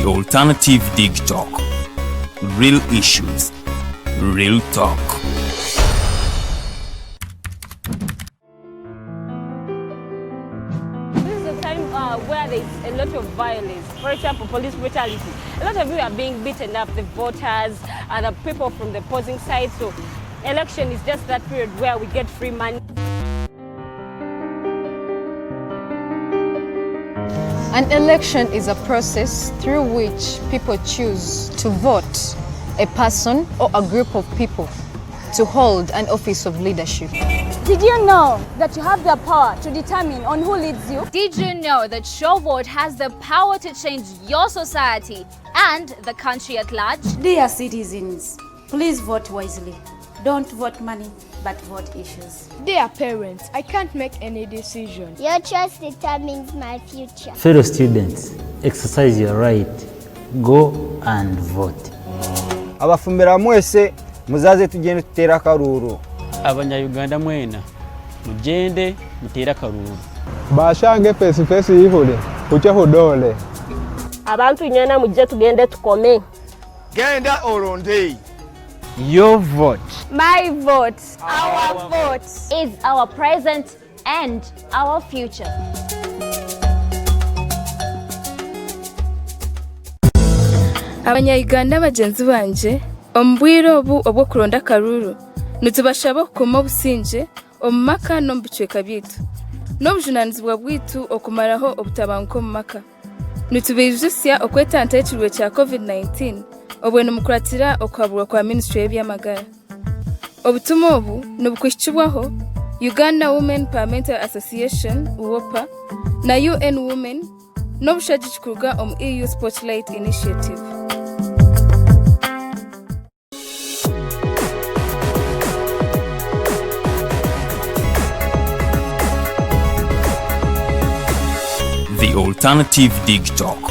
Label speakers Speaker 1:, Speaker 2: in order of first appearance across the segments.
Speaker 1: The Alternative Dig Talk. Real issues, real talk.
Speaker 2: This is a time where there is a lot of violence. For example, police brutality. A lot of you are being beaten up, the voters, the people from the opposing side. So election is just that period where we get free money.
Speaker 3: An election is a process through which people choose to vote a person or a group of people to hold an office of leadership.
Speaker 4: Did you know that you have the power to determine on who leads you?
Speaker 5: Did you know that your vote has the power to change your society and the country at large?
Speaker 6: Dear citizens, please vote wisely. Don't vote money, but vote issues.
Speaker 7: Dear parents, I can't make any decision.
Speaker 8: Your choice determines my future.
Speaker 9: Fellow students, exercise your right. Go and vote.
Speaker 10: Abafumbira mwese muzaze tugende tutera karuru.
Speaker 11: Abanya-Uganda mwena mugende mutera karuru.
Speaker 12: Bashange face yihule kuche hodole.
Speaker 2: Abantu nyana mujje tugende tukome.
Speaker 10: Genda oronde.
Speaker 12: Your vote.
Speaker 4: My vote. Our vote.
Speaker 5: Is our present and our future.
Speaker 7: Abanya-Uganda bagenzi banje ombwire obu obwo kuronda karuru nitubashaba okukoma obusinge omu maka n'omu bicweka byaitu n'obujunanizibwa bwaitu okumaraho obutabanguko omu maka nitubiijusya okwetanta ekirwe kya COVID-19 obwe nimukuratira okuhaburwa kwa Ministry y'ebyamagara. Obutumwa obu nibukwihikibwaho Uganda Women Parliamentary Association UWOPA na UN Women n'obushaji kikuruga omu EU Spotlight Initiative.
Speaker 1: The Alternative Dig Talk.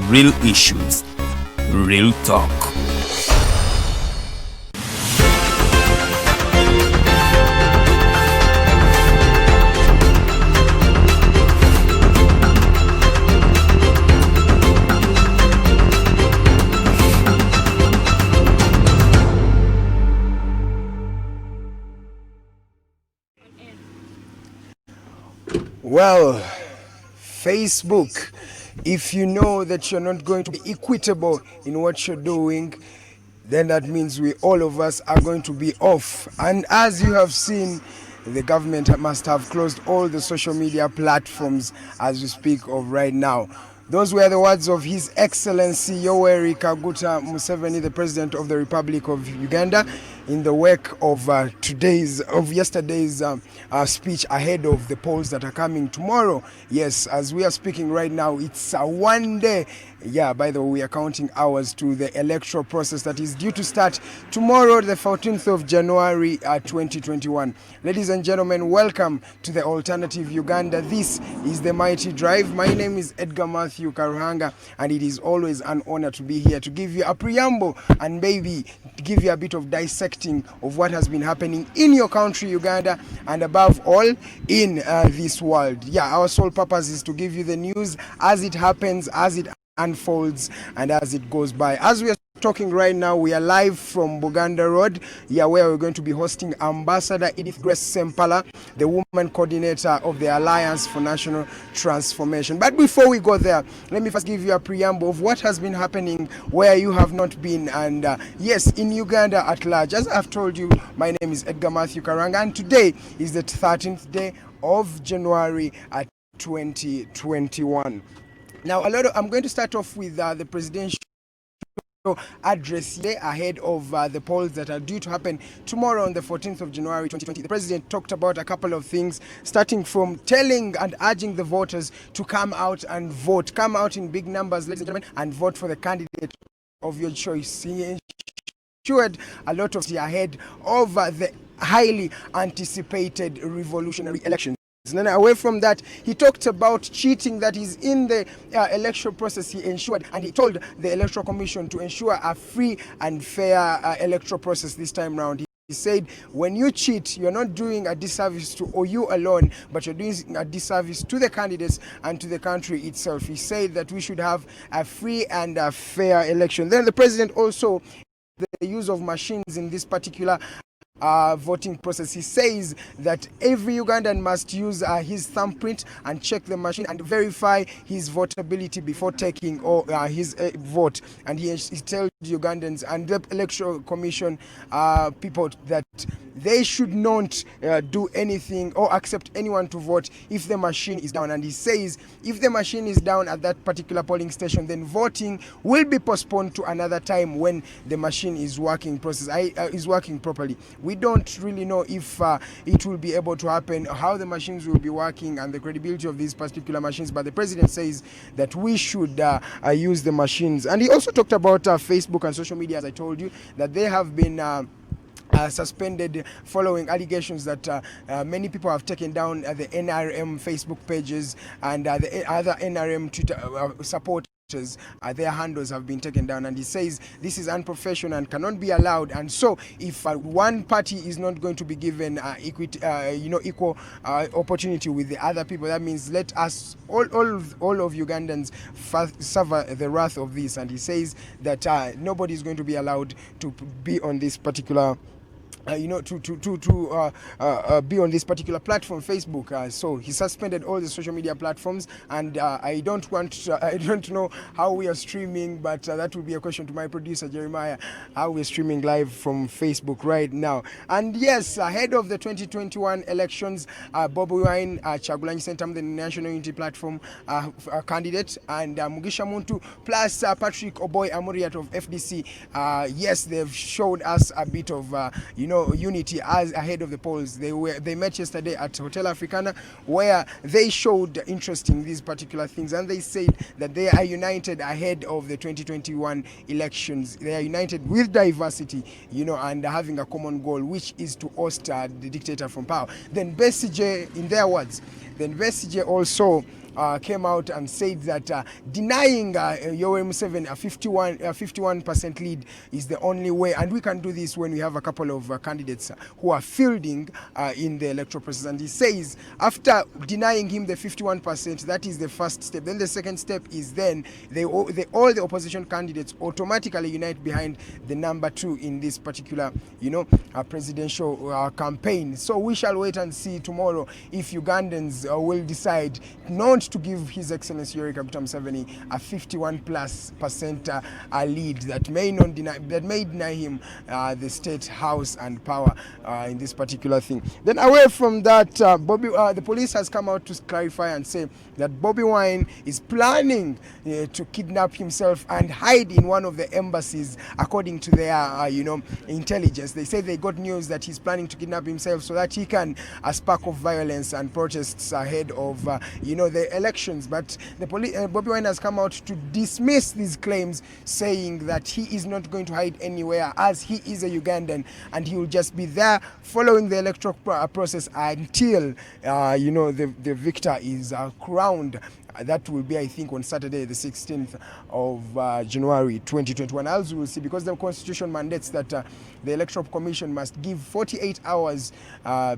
Speaker 1: Real issues, real talk.
Speaker 10: Well, Facebook, if you know that you're not going to be equitable in what you're doing, then that means all of us are going to be off. And as you have seen, the government must have closed all the social media platforms as we speak of right now. Those were the words of His Excellency Yoweri Kaguta Museveni, the President of the Republic of Uganda, in the wake of yesterday's speech ahead of the polls that are coming tomorrow. Yes, as we are speaking right now, it's one day. Yeah, by the way, we are counting hours to the electoral process that is due to start tomorrow, the 14th of January 2021. Ladies and gentlemen, welcome to the Alternative Uganda. This is the Mighty Drive. My name is Edgar Matthew Karuhanga, and it is always an honor to be here to give you a preamble and maybe give you a bit of dissecting of what has been happening in your country, Uganda, and above all, in this world. Yeah, our sole purpose is to give you the news as it happens, as it unfolds, and as it goes by. As we are talking right now, we are live from Buganda Road, where we're going to be hosting Ambassador Edith Grace Ssempala, the woman coordinator of the Alliance for National Transformation. But before we go there, let me first give you a preamble of what has been happening where you have not been, and yes, in Uganda at large. As I've told you, my name is Edgar Matthew Karanga, and today is the 13th day of January 2021. Now, I'm going to start off with the presidential address today ahead of the polls that are due to happen tomorrow on the 14th of January 2020. The president talked about a couple of things, starting from telling and urging the voters to come out and vote. Come out in big numbers, ladies and gentlemen, and vote for the candidate of your choice. He ensured a lot of the ahead of the highly anticipated revolutionary election. And then away from that, he talked about cheating that is in the electoral process. He ensured, and he told the Electoral Commission to ensure a free and fair electoral process this time round. He said, when you cheat, you're not doing a disservice to or you alone, but you're doing a disservice to the candidates and to the country itself. He said that we should have a free and a fair election. Then the president also the use of machines in this particular voting process. He says that every Ugandan must use his thumbprint and check the machine and verify his votability before taking his vote. And he tells Ugandans and the Electoral Commission people that they should not do anything or accept anyone to vote if the machine is down. And he says if the machine is down at that particular polling station, then voting will be postponed to another time when the machine is working properly. We don't really know if it will be able to happen, how the machines will be working and the credibility of these particular machines, but the president says that we should use the machines. And he also talked about Facebook and social media, as I told you, that they have been suspended following allegations that many people have taken down the NRM Facebook pages and the other NRM Twitter supporters. Their handles have been taken down, and he says this is unprofessional and cannot be allowed. And so if one party is not going to be given equal opportunity with the other people, that means let us all of Ugandans suffer the wrath of this. And he says that nobody is going to be allowed to be on this particular be on this particular platform, Facebook. So he suspended all the social media platforms, and I don't know how we are streaming, but that will be a question to my producer Jeremiah, how we're streaming live from Facebook right now. And yes, ahead of the 2021 elections, Bobi Wine, Chagulanyi Sentam, the National Unity Platform candidate, and Mugisha Muntu plus Patrick Oboy Amuriat of FDC, yes, they've showed us a bit of unity as ahead of the polls. They met yesterday at Hotel Africana, where they showed interest in these particular things, and they said that they are united ahead of the 2021 elections. They are united with diversity, and having a common goal, which is to oust the dictator from power. Then Besigye, in their words, Besigye also came out and said that denying Yoweri Museveni a 51% lead is the only way, and we can do this when we have a couple of candidates who are fielding in the electoral process. And he says after denying him the 51%, that is the first step. Then the second step is then all the opposition candidates automatically unite behind the number 2 in this particular presidential campaign. So we shall wait and see tomorrow if Ugandans will decide not to give His Excellency Yoweri Museveni a 51+% lead that may deny him the state house and power in this particular thing. Then away from that, the police has come out to clarify and say that Bobi Wine is planning to kidnap himself and hide in one of the embassies, according to their intelligence. They say they got news that he's planning to kidnap himself so that he can spark of violence and protests ahead of the elections. But the Bobi Wine has come out to dismiss these claims, saying that he is not going to hide anywhere, as he is a Ugandan and he will just be there following the electoral process until the victor is crowned. That will be, I think, on Saturday, the 16th of January 2021. As we will see, because the Constitution mandates that the Electoral Commission must give 48 hours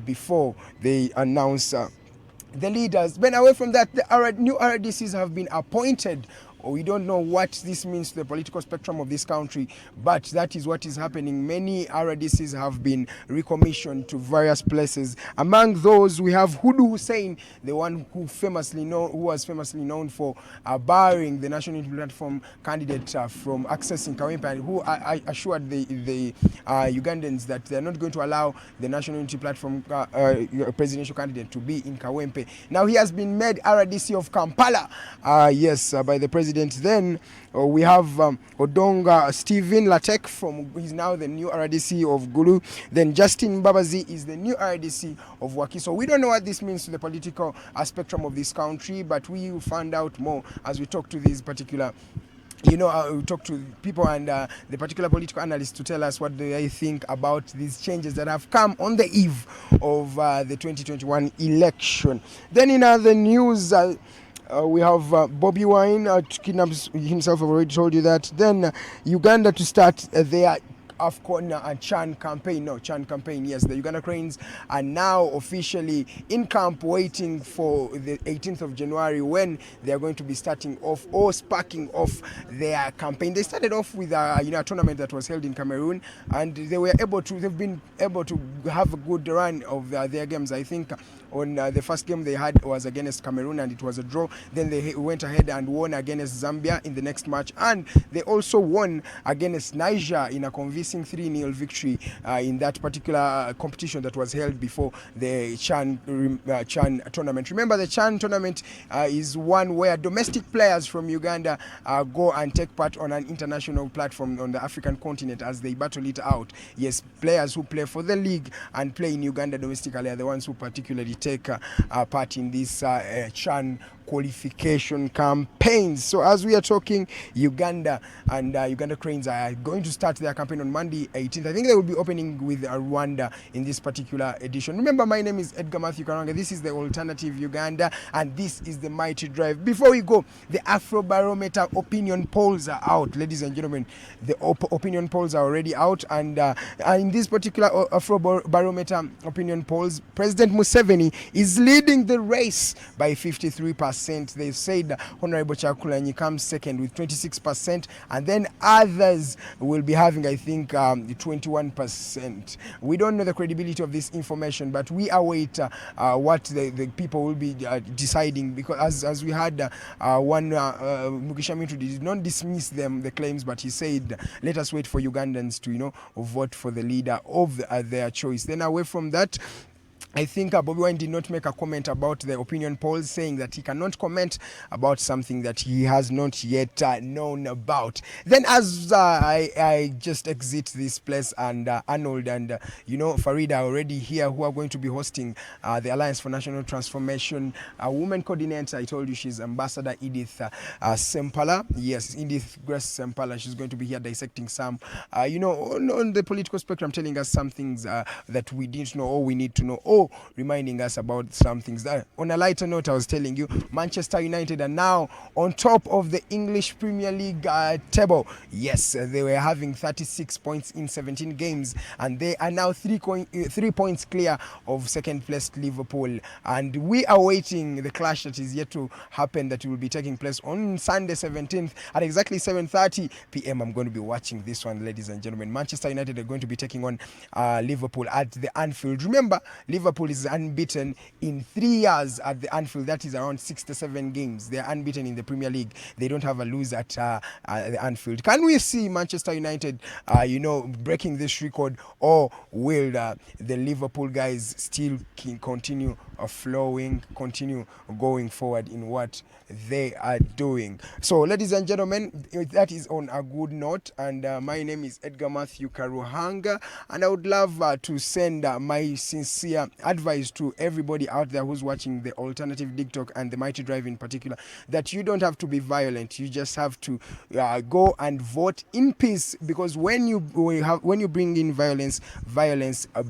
Speaker 10: before they announce the leaders. But away from that, the new RDCs have been appointed. We don't know what this means to the political spectrum of this country, but that is what is happening. Many RDCs have been recommissioned to various places. Among those, we have Hudu Hussein, the one who was famously known for barring the National Unity Platform candidate from accessing Kawempe, and who assured the Ugandans that they are not going to allow the National Unity Platform presidential candidate to be in Kawempe. Now he has been made RDC of Kampala, by the president. Then we have Odonga Stephen Latek he's now the new RDC of Gulu. Then Justin Babazi is the new RDC of Waki. So we don't know what this means to the political spectrum of this country, but we will find out more as we talk to these particular we talk to people and the particular political analysts to tell us what they think about these changes that have come on the eve of the 2021 election. Then in other news, we have Bobi Wine to kidnap himself. I've already told you that. Then Uganda to start their AFCON Chan campaign. Yes, the Uganda Cranes are now officially in camp waiting for the 18th of January when they are going to be starting off or sparking off their campaign. They started off with a tournament that was held in Cameroon, and they've been able to have a good run of their games. I think on the first game they had was against Cameroon and it was a draw. Then they went ahead and won against Zambia in the next match, and they also won against Niger in a convincing 3-0 victory in that particular competition that was held before the Chan tournament. Remember, the Chan tournament is one where domestic players from Uganda go and take part on an international platform on the African continent as they battle it out. Yes, players who play for the league and play in Uganda domestically are the ones who particularly take part in this Chan qualification campaigns. So as we are talking, Uganda and Uganda Cranes are going to start their campaign on Monday 18th. I think they will be opening with Rwanda in this particular edition. Remember, my name is Edgar Matthew Karanga. This is the Alternative Uganda and this is the Mighty Drive. Before we go, the Afrobarometer opinion polls are out, ladies and gentlemen. The opinion polls are already out, and in this particular Afrobarometer opinion polls, President Museveni is leading the race by 53%. They said Honorable Chakulanyi comes second with 26%, and then others will be having, I think, 21%. We don't know the credibility of this information, but we await what the people will be deciding, because as we had one Mugisha Mintu did not dismiss the claims, but he said, let us wait for Ugandans to vote for the leader of their choice. Then away from that, I think Bobi Wine did not make a comment about the opinion polls, saying that he cannot comment about something that he has not yet known about. Then as I just exit this place, and Arnold and Farida are already here, who are going to be hosting the Alliance for National Transformation women coordinator. I told you she's Ambassador Edith Ssempala. Yes, Edith Grace Ssempala. She's going to be here dissecting some, on the political spectrum, telling us some things that we didn't know or we need to know, or reminding us about some things. That, on a lighter note, I was telling you, Manchester United are now on top of the English Premier League table. Yes, they were having 36 points in 17 games, and they are now 3 points clear of second place Liverpool. And we are waiting the clash that is yet to happen, that will be taking place on Sunday 17th at exactly 7:30 p.m. I'm going to be watching this one, ladies and gentlemen. Manchester United are going to be taking on Liverpool at the Anfield. Remember, Liverpool is unbeaten in 3 years at the Anfield. That is around 67 games. They are unbeaten in the Premier League. They don't have a lose at the Anfield. Can we see Manchester United, breaking this record, or will the Liverpool guys still continue flowing, continue going forward in what they are doing? So, ladies and gentlemen, that is on a good note. And my name is Edgar Matthew Karuhanga, and I would love to send my sincere advice to everybody out there who's watching the Alternative TikTok and the Mighty Drive in particular, that you don't have to be violent. You just have to go and vote in peace, because when you bring in violence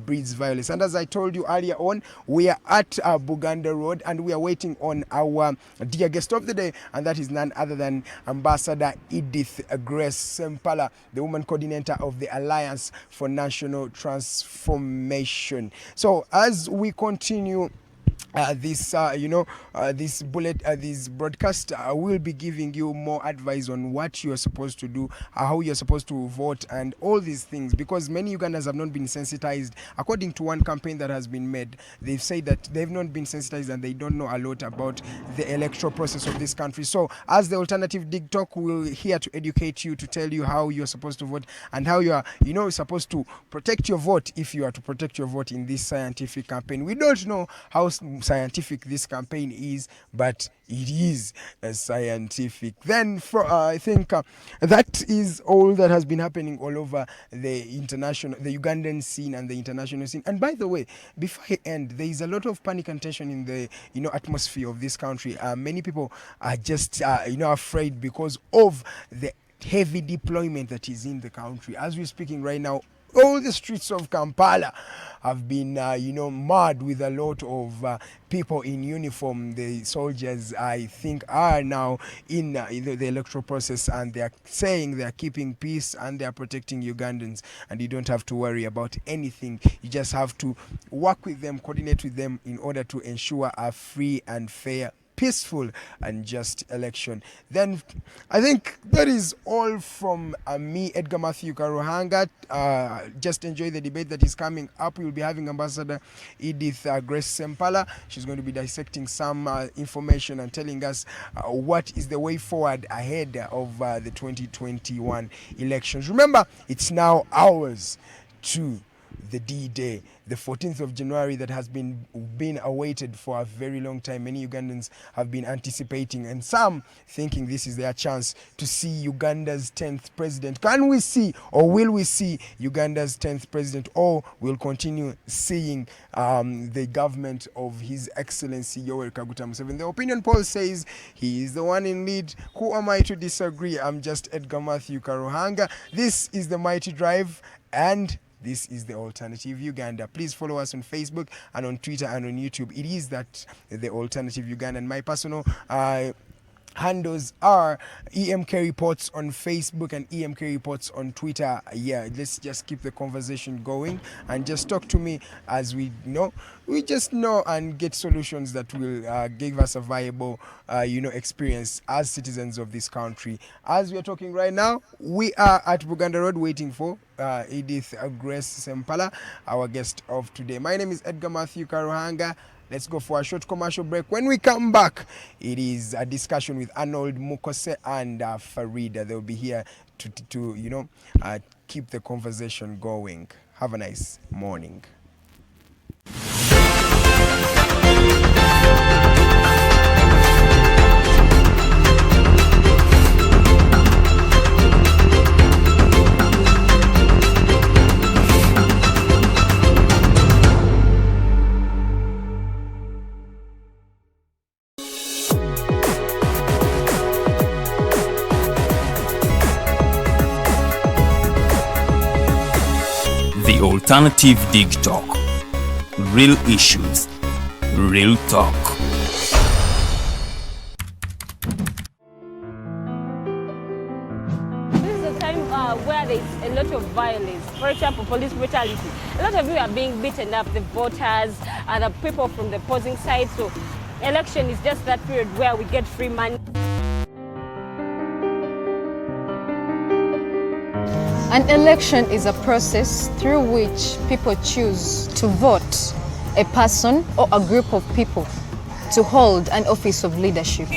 Speaker 10: breeds violence. And as I told you earlier on, we are at Buganda Road, and we are waiting on our dear guest of the day, and that is none other than Ambassador Edith Grace Ssempala, the woman coordinator of the Alliance for National Transformation. So as we continue this broadcast, will be giving you more advice on what you are supposed to do, how you are supposed to vote, and all these things, because many Ugandans have not been sensitized. According to one campaign that has been made, they've said that they've not been sensitized and they don't know a lot about the electoral process of this country. So as the Alternative TikTok, we're here to educate you, to tell you how you're supposed to vote and how you are supposed to protect your vote, if you are to protect your vote in this scientific campaign. We don't know how scientific this campaign is, but it is scientific. Then I think that is all that has been happening all over the Ugandan scene and the international scene. And by the way, before I end, there is a lot of panic and tension in the atmosphere of this country. Many people are just afraid because of the heavy deployment that is in the country. As we're speaking right now, all the streets of Kampala have been, mad with a lot of people in uniform. The soldiers, I think, are now in the electoral process, and they are saying they are keeping peace and they are protecting Ugandans, and you don't have to worry about anything. You just have to work with them, coordinate with them in order to ensure a free and fair, peaceful and just election. Then I think that is all from me, Edgar Matthew Karuhanga. Just enjoy the debate that is coming up. We'll be having Ambassador Edith Grace Ssempala. She's going to be dissecting some information and telling us what is the way forward ahead of the 2021 elections. Remember, it's now hours to the D-Day, the 14th of January, that has been awaited for a very long time. Many Ugandans have been anticipating, and some thinking this is their chance to see Uganda's 10th president. Can we see, or will we see Uganda's 10th president, or will continue seeing the government of His Excellency Yoweri Kaguta Museveni? The opinion poll says he is the one in lead. Who am I to disagree? I'm just Edgar Matthew Karuhanga. This is the Mighty Drive, and this is the Alternative Uganda. Please follow us on Facebook and on Twitter and on YouTube. It is that the Alternative Uganda. And my personal handles are EMK Reports on Facebook and EMK Reports on Twitter. Yeah, let's just keep the conversation going and just talk to me, as we just know and get solutions that will give us a viable experience as citizens of this country. As we are talking right now, we are at Buganda Road waiting for Edith Grace Ssempala, our guest of today. My name is Edgar Matthew Karuhanga. Let's go for a short commercial break. When we come back, it is a discussion with Arnold, Mukose and Farida. They'll be here to keep the conversation going. Have a nice morning.
Speaker 1: The Alternative Dig Talk. Real issues, real talk.
Speaker 2: This is a time where there's a lot of violence. For example, police brutality. A lot of you are being beaten up, the voters, the people from the opposing side. So election is just that period where we get free money.
Speaker 3: An election is a process through which people choose to vote a person or a group of people to hold an office of leadership.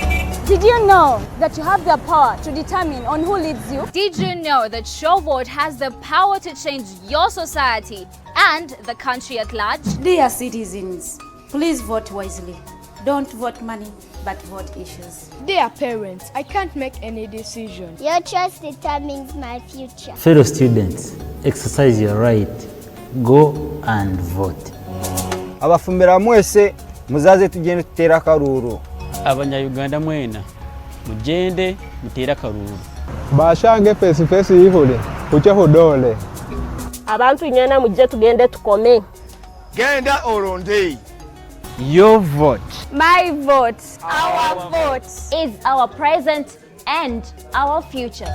Speaker 4: Did you know that you have the power to determine on who leads you?
Speaker 5: Did you know that your vote has the power to change your society and the country at large?
Speaker 6: Dear citizens, please vote wisely. Don't vote money, but vote issues.
Speaker 13: Dear parents, I can't make any decision.
Speaker 8: Your choice determines my future.
Speaker 9: Fellow students, exercise your right. Go and vote.
Speaker 12: Abafumbira mwese muzaze tugende tutera akaruru.
Speaker 11: Abanya-Uganda mwena mugende mutera akaruru.
Speaker 12: Bashange face yihule kuche hudole.
Speaker 2: Abantu nyana mujje tugende tukome.
Speaker 10: Genda oronde.
Speaker 12: Your vote.
Speaker 4: My vote. Our vote.
Speaker 5: Is our present and our future.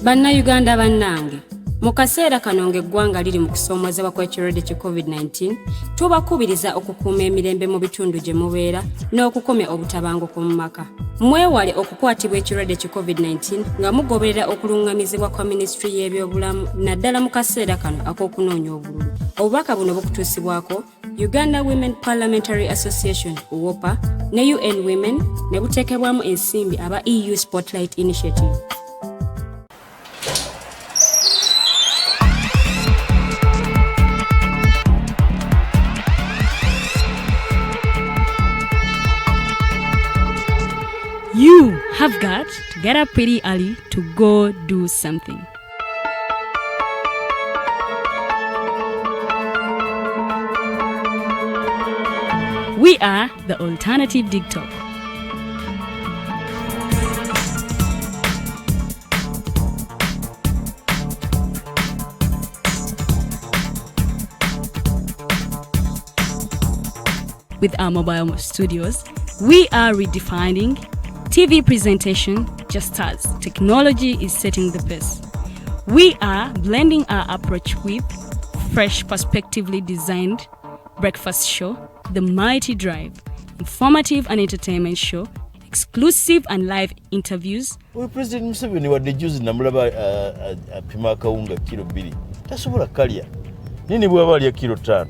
Speaker 14: Bannayuganda bannange, mu kaseera kano ng'eggwanga liri mu kusoomozebwa kw'ekirwadde ki COVID-19, tubakubiriza okukuuma emirembe mu bitundu gye mubeera n'okukomya obutabanguko mu maka. Mwewale okukwatibwa ekirwadde ki COVID-19 nga mugoberera okulungamizibwa kwa Minisitule y'ebyobulamu naddala mu kaseera kano ak'okunoonya obululu. Obubaka buno bukutuusibwako Uganda Women Parliamentary Association UWOPA ne UN Women ne buteekebwamu ensimbi aba EU Spotlight Initiative.
Speaker 15: You have got to get up pretty early to go do something. We are the Alternative Dig Talk. with our mobile studios, we are redefining TV presentation just as technology is setting the pace. We are blending our approach with fresh, perspectively designed breakfast show, The Mighty Drive, informative and entertainment show, exclusive and live interviews.
Speaker 16: We President Museveni wadde juzi namulaba apima akawunga kilo 2 tasobola kalya nini bwaba alya kilo 5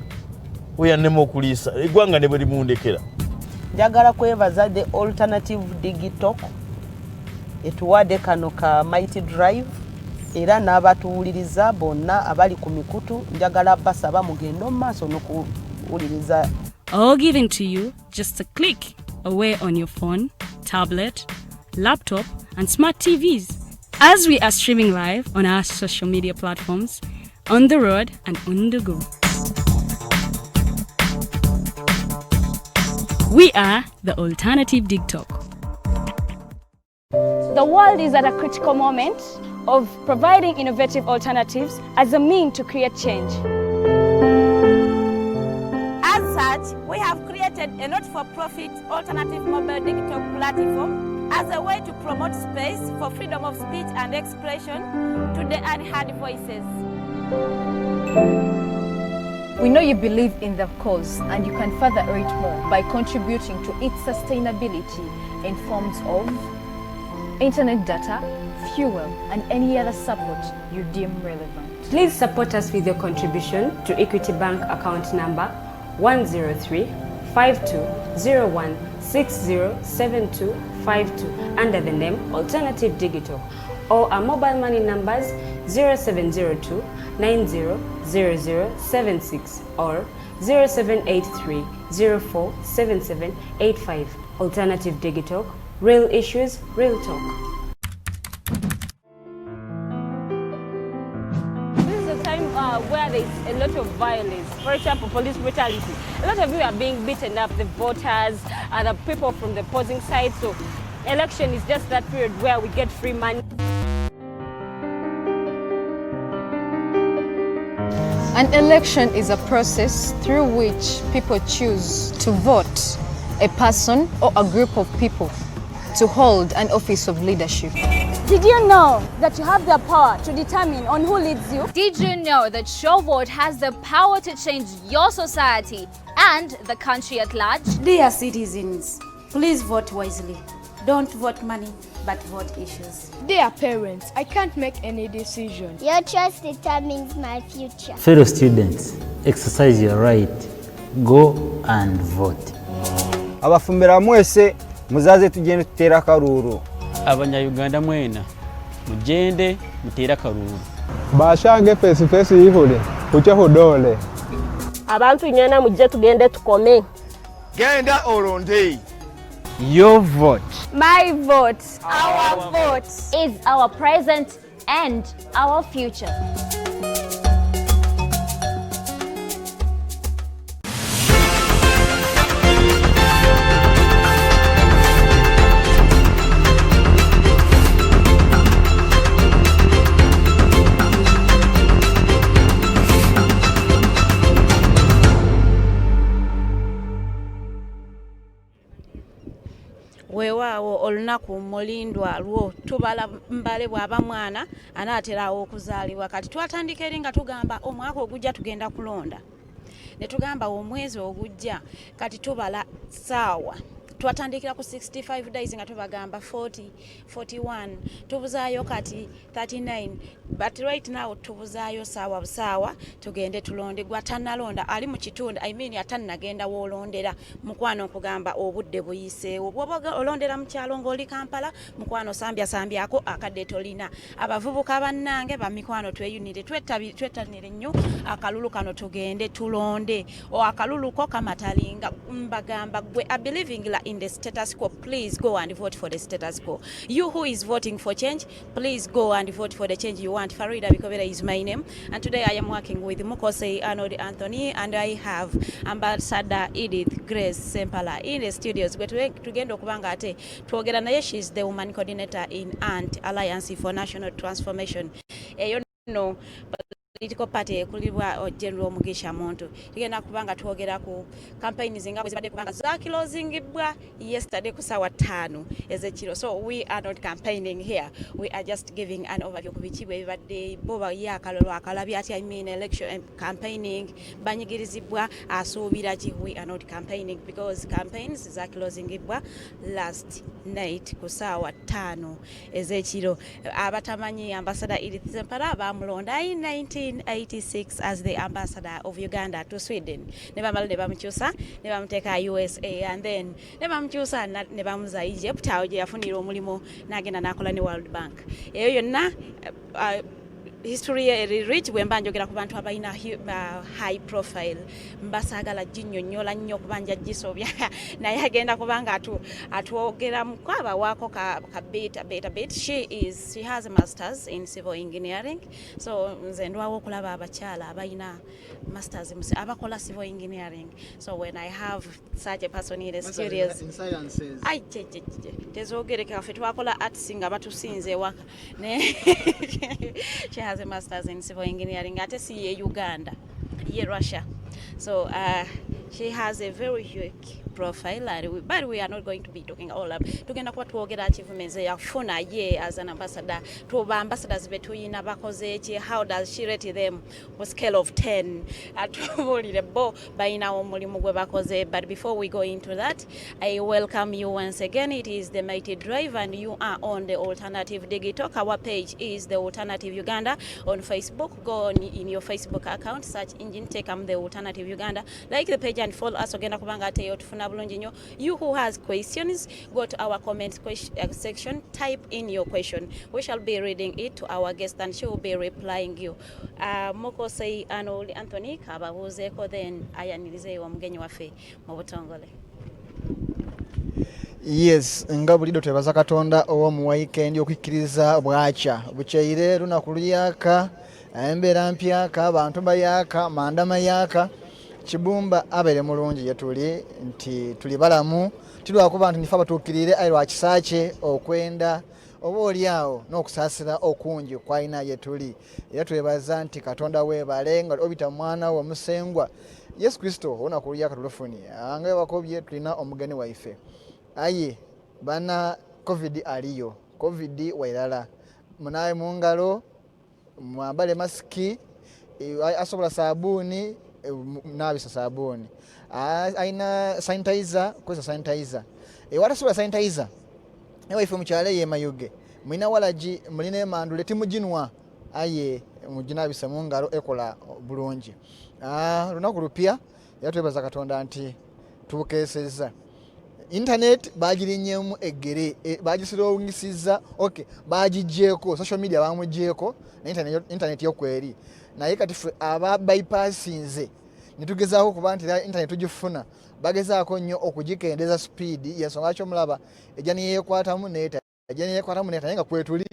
Speaker 16: oyanema okuliisa eggwanga ne bwe limundekera.
Speaker 17: Njagala kwebaza the alternative digital etuwadde kano ka Mighty Drive era n'abatuwuliriza bonna abali ku mikutu njagala basaba mugende mu maaso n'okuwuliriza.
Speaker 15: All given to you just a click away on your phone, tablet, laptop and smart TVs as we are streaming live on our social media platforms, on the road and on the go. We are the Alternative Digital.
Speaker 4: The world is at a critical moment of providing innovative alternatives as a means to create change.
Speaker 18: As such, we have created a not-for-profit alternative mobile digital platform as a way to promote space for freedom of speech and expression to the unheard voices.
Speaker 3: We know you believe in the cause and you can further it more by contributing to its sustainability in forms of internet data, fuel and any other support you deem relevant.
Speaker 14: Please support us with your contribution to Equity Bank account number 103-5201-607252 under the name Alternative Digital, or our mobile money numbers 0702 900076 or 0783 047785. Alternative Digital, real issues, real talk.
Speaker 2: Where there is a lot of violence, for example, police brutality. A lot of you are being beaten up, the voters and the people from the opposing side. So election is just that period where we get free money.
Speaker 3: An election is a process through which people choose to vote a person or a group of people to hold an office of leadership.
Speaker 4: Did you know that you have the power to determine on who leads you?
Speaker 5: Did you know that your vote has the power to change your society and the country at large?
Speaker 6: Dear citizens, please vote wisely. Don't vote money, but vote issues.
Speaker 13: Dear parents, I can't make any decision.
Speaker 8: Your choice determines my future.
Speaker 9: Fellow students, exercise your right. Go and vote.
Speaker 12: Abafumbira mwese muzaze tugende tutera akaruru.
Speaker 11: Abanya-Uganda mwena mugende mutera akaruru.
Speaker 12: Bashange face ihule kuche hudole.
Speaker 2: Abantu nyana mujje tugende tukome.
Speaker 10: Genda oronde.
Speaker 12: Your vote.
Speaker 4: My vote. Our vote
Speaker 5: is our present and our future.
Speaker 18: Weewaawo olunaku mulindwa lwo tubala mbale bw'aba mwana anaaterawo okuzaalibwa kati twatandika eri nga tugamba omwaka ogujja tugenda kulonda ne tugamba omwezi ogujja kati tubala ssaawa twatandikira ku 65 days nga tubagamba 40 41 tubuzaayo kati 39 but right now tubuzaayo saawa busaawa tugende tulonde gwatanalonda ali mu kitundu atannagenda woolondera mukwano okugamba obudde buyiseewo bwoba olondera mu kyalo ng'oli Kampala mukwano sambyako akadde tolina abavubuka bannange bamikwano tweyunire twettanire nnyo akalulu kano tugende tulonde o akalulu ko kamatalinga mbagamba gwe I believing in the status quo, please go and vote for the status quo. You who is voting for change, please go and vote for the change you want. Farida Bikobere is my name, and today I am working with Mukose, Arnold, Anthony, and I have Ambassador Edith Grace Ssempala in the studios. But tugenda okubanga ate twogera naye, she is the woman coordinator in ANT, Alliance for National Transformation. You know, but political party ekulirwa General Mugisha Muntu tugenda kubanga twogera ku campaigns nga bwe zibadde kubanga zakilozingibwa yesterday ku sawa 5 ezekiro. So we are not campaigning here, we are just giving an overview ku biki bwe bibadde boba yakalolo akalabi ati I mean election campaigning banyigirizibwa asuubira ki. We are not campaigning because campaigns zakilozingibwa last night ku sawa 5 ezekiro. Abatamanyi Ambassador Edith Ssempala bamulonda in 1986 as the ambassador of Uganda to Sweden. Never bamukyusa ne bamuteka USA and then ne bamukyusa ne bamuza Egypt awo gye yafunira omulimu n'agenda n'akola ne World Bank. Eyo yonna history rich bwemba njogera ku bantu abalina high profile mbasagala jinnyonnyola nnyo kubanja gisobya naye agenda kubanga atwogera mu kwaba wako ka bit. She has a masters in civil engineering, so nze ndwawo okulaba abakyala abalina masters abakola civil engineering. So when I have such a person in a serious
Speaker 19: in sciences,
Speaker 18: tezogereka ffe twakola arts nga batusinze waka ne she has a masters in civil engineering ate si ye Uganda, ye Russia. So she has a very unique profile, but we are not going to be talking all up. Tugenda kuba twogera achievements yafuna ye as an ambassador. Tuba ambassadors betuyina bakoze ki, how does she rate them on scale of 10? Atubulire bo bayina omulimu gwe bakoze. But before we go into that, I welcome you once again. It is the Mighty Drive and you are on the Alternative Digital. Our page is the Alternative Uganda on Facebook. Go on in your Facebook account, search engine take the Alternative Uganda, like the page and follow us. Ogenda kubanga teyo tufuna bulungi nnyo. You who has questions, go to our comment section, type in your question. We shall be reading it to our guest and she will be replying you. Mukose Arnold Anthony kababuzeeko then ayanirize omugenyi waffe mu butongole.
Speaker 19: Yes, nga bulido twebaza Katonda omu weekend okukkiriza bwakya bukyeire lunaku luyaka embeera mpyaka abantu bayaka mandama yaka kibumba abere mulungi yetuli nti tuli balamu tilwakuba nti nifa batuukirire ayi kisache okwenda oba oliawo n'okusaasira okungi kwayina yetuli era twebaza nti Katonda weebale nga obita mwana wa musengwa Yesu Kristo ona kulya katulofoni anga bakobye tulina omugeni waife aye bana covid aliyo covid wailala munaye mungalo mwambale maski asobola sabuni nabisa sabuni aina sanitizer kwesa sanitizer watasobola sanitizer waife mukyale ye mayuge mwina walaji muline mandule timujinwa aye mujinabisa mungalo ekola bulungi lunaku lupya yatwebaza Katonda nti tukeseza internet bagirinyemu egere bagisilowingisiza okay bagijeko social media bamujeko na internet yokweri naye kati aba bypassinze nitugezaako kuba nti internet tugifuna bagezaako nnyo okugikendeza speed yensonga kyo mulaba ejani yekwatamu neta nga kwetuli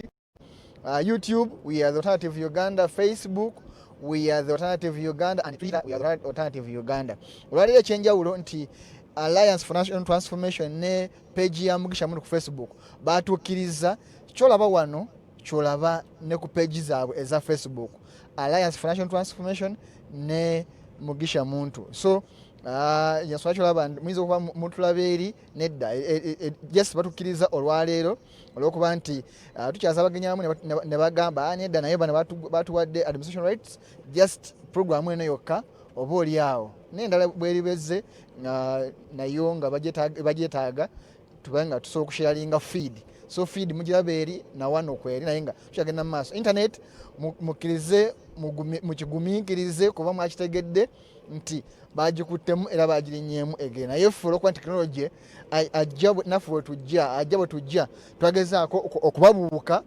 Speaker 19: YouTube we are the Alternative Uganda, Facebook we are the Alternative Uganda, and Twitter we are the Alternative Uganda. Olwaliro ekyenjawulo nti Alliance for National Transformation ne page ya Mugisha Muntu ku Facebook batukkiriza kyolaba wano kyolaba ne ku page zaabwe eza Facebook Alliance for National Transformation ne Mugisha Muntu. So yaswa kyolaba mwizo kuba mutulaberi nedda just batukkiriza olwaleero olwokuba nti tukyaza bagenyamu ne bagamba nedda naye bana batuwadde administration rights just program eno yokka oba oliawo n'endala bweribeze nayo nga bajetaaga tubanga tusobola okusharinga feed. So feed mugiraberi na wano kweri naye nga tukyagenda mu maaso internet mukkirize mukigumiikirize kuba mwakitegedde nti bagikuttemu era bagirinyemu egena naye ffe olwokuba technology ajja naffe bwe tujja twagezaako okubabuuka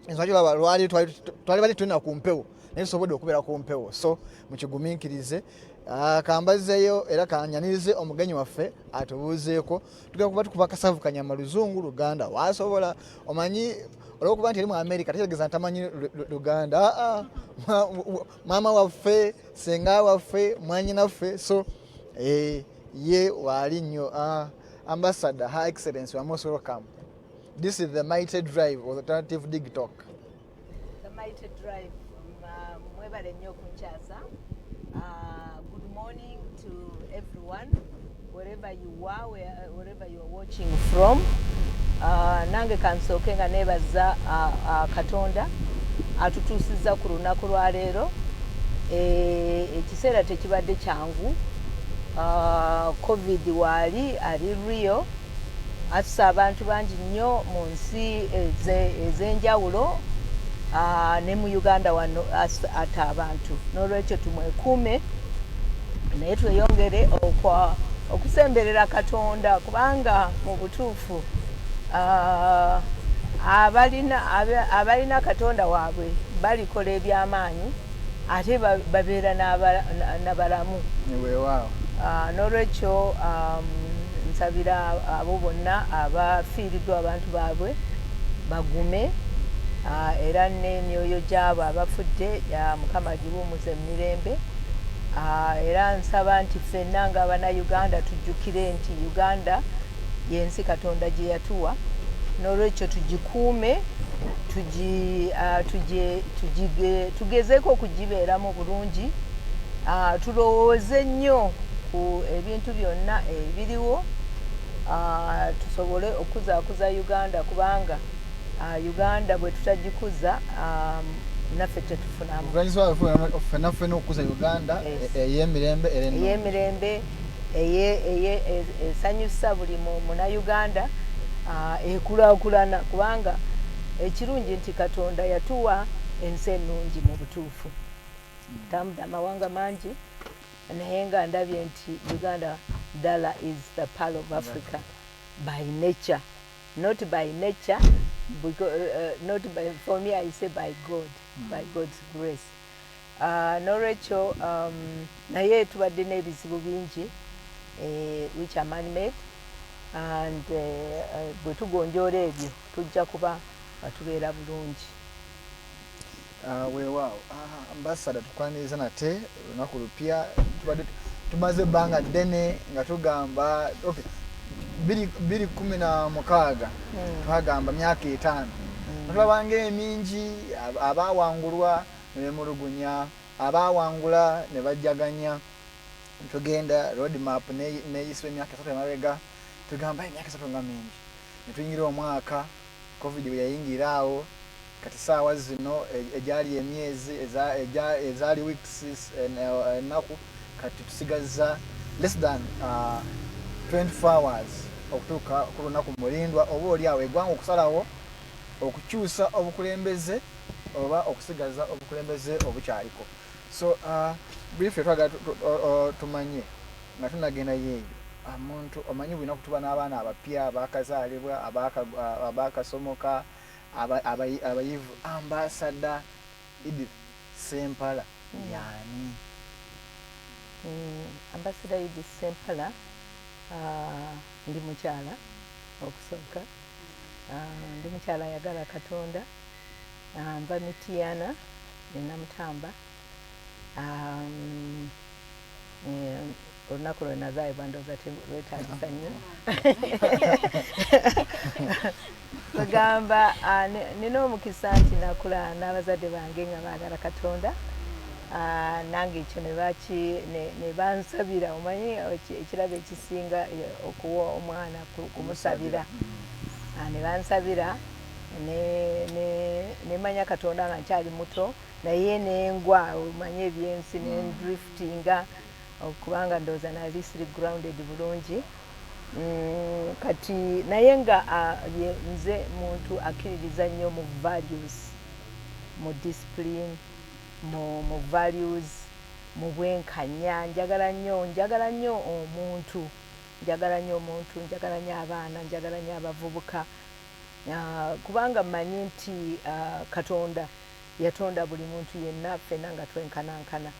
Speaker 19: ensonga laba lwali twali bali tulina ku mpewo naye tusobodde okubeera ku mpewo. So mukigumiikirize kambazeyo era kanyanirize omugenyi waffe atubuuzeeko tugenda kuba tukuba kasavu kanyama luzungu Luganda wasobola omanyi olwokuba nti eri mu America tegeeza ntamanyi Luganda mama waffe senga waffe mwanyinaffe. So ye wali nnyo Ambassador Her Excellency you are most welcome. This is the Mighty Drive or the Alternative Digital.
Speaker 17: The Mighty Drive
Speaker 20: Mwebale nnyo kunkyasa. Good morning to everyone, wherever you are, wherever you are watching from. Nange kansooke nga neebaza Katonda atutuusizza ku lunaku lwa leero. Ekiseera tekibadde kyangu. Covid waali ali real. Assa abantu bangi nnyo mu nsi ez'enjawulo. Ne mu Uganda wano ata abantu. N'olwekyo tumwekuume naye tweyongere okusemberera Katonda kubanga mu butuufu abalina Katonda waabwe balikola eby'amaanyi ate babeera n'abalamu. N'olwekyo nsabira abo bonna abafiiriddwa abantu baabwe bagume era n'emyoyo gyabo abafudde Mukama gibuumuze mu mirembe. Era nsaba nti ffenna ng'Abannayuganda tujjukire nti Uganda y'ensi Katonda gye yatuwa. N'olwekyo tugikuume, tugezeeko okugibeeramu bulungi, tulowooze nnyo ku ebintu byonna ebiriwo, tusobole okuzaakuza Uganda kubanga Uganda bwe tutagikuza naffe tetufunamu.
Speaker 19: Ffenna okukuza Uganda ey'emirembe esanyusa buli Munnayuganda ekulaakulana kubanga ekirungi nti Katonda yatuwa ensi ennungi mu butuufu. Tambudde amawanga mangi naye nga ndabye nti Uganda ddala is the pearl of Africa by nature, not by nature, because, not by, for me I say by God, by God's grace. N'olwekyo naye tubadde n'ebizibu bingi which are man-made, and bwe tugonjoola ebyo tujja kuba batubeera bulungi. Weewaawo ambasada tukwaniriza nate olunaku lupya tumaze ebbanga ddene nga tugamba 2016 twagamba myaka 5 tulabanga emingi abaawangulwa ne bemulugunya, abaawangula ne bajjaganya. Tugenda road map neyiswe emyaka 3 emabega tugamba emyaka 3 nga mingi. Ne tuyingira omwaka Covid bwe yayingiraawo kati saawa zino ejali emyezi ezali weeks ennaku kati tusigaza less than 24 hours okutuuka ku lunaku mulindwa oba oliawo eggwanga okusalawo okukyusa obukulembeze oba okusigaza obukulembeze obukyaliko. So briefly twagala tumanye nga tunagenda yeeyo omuntu omanyi bulina kutuba n'abaana abapya abakazaalibwa abakasomoka abayivu. Ambassador Edith Ssempala yani?
Speaker 20: Ambassador Edith Ssempala ndi mukyala okusooka, ndi mukyala ayagala Katonda, nva Mityana ne Namutamba. Olunaku lwe nazaayibwa ndowooza lwetaagisa nnyo. Tugamba nina omukisa nti nakula n'abazadde bange nga baagala Katonda, nange ekyo ne bansabira. Omanyi ekirabo ekisinga okuwa omwana kumusabira. Ne bansabira ne manya Katonda nga nkyali muto naye nengwa omanyi ebyensi nendriftinga okubanga ndowooza nali siri grounded bulungi. Kati naye nga nze muntu akkiririza nnyo mu values, mu discipline, mu values, mu bwenkanya. Njagala nnyo omuntu, njagala nnyo abaana, njagala nnyo abavubuka, kubanga mmanyi nti Katonda yatonda buli muntu yenna ffenna nga twenkanankana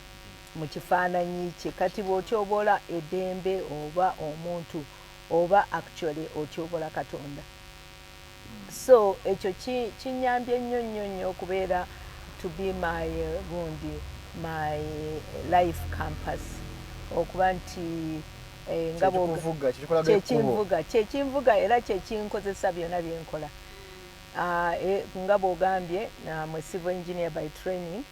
Speaker 20: mu kifaananyi kye. Kati bw'otyobola eddembe oba omuntu oba actually otyobola Katonda. So ekyo kinyambye nnyo okubeera to be my life compass, okuba nti kyekinvuga era kyekinkozesa byonna byenkola. Nga bw'ogambye mwe civil engineer by training,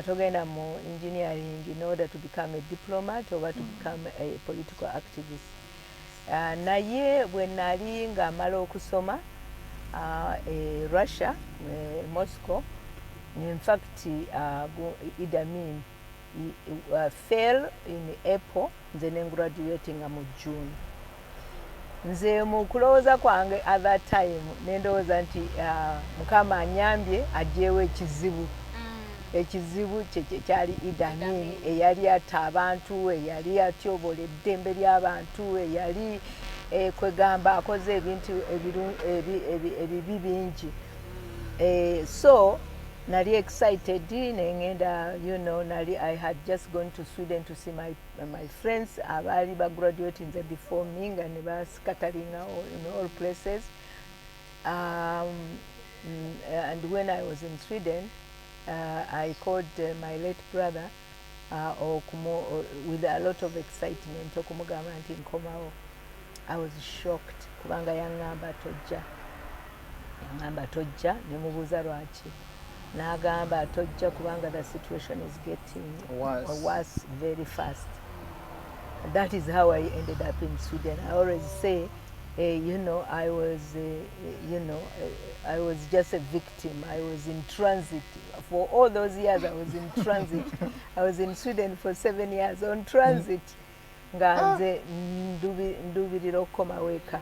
Speaker 20: togenda mu engineering in order to become a diplomat or to become a political activist. Naye bwe nali ng'amala okusoma Russia, Moscow, in fact Idi Amin fell in April, nze ne graduating mu June. Nze mu kulowooza kwange at that time nendowooza nti Mukama anyambye aggyeewo ekizibu. Ekizibu kyali Idi Amin eyali atta abantu, eyali atyoboola eddembe ly'abantu, eyali kwegamba akoze ebintu ebibi bingi. So nali excited nengenda, you know, I had just gone to Sweden to see my friends abaali graduating before me nga ne scattering in all places. And when I was in Sweden, I called my late brother with a lot of excitement okumugamba nti nkomawo. I was shocked kubanga yaŋŋamba tojja ne mubuuza lwaki. N'agamba tojja kubanga the situation is getting worse very fast. That is how I ended up in Sweden. I always say, you know, I was just a victim. I was in transit. For all those years I was in transit. I was in Sweden for 7 years on transit. Nga nze ndubirira okukoma weka.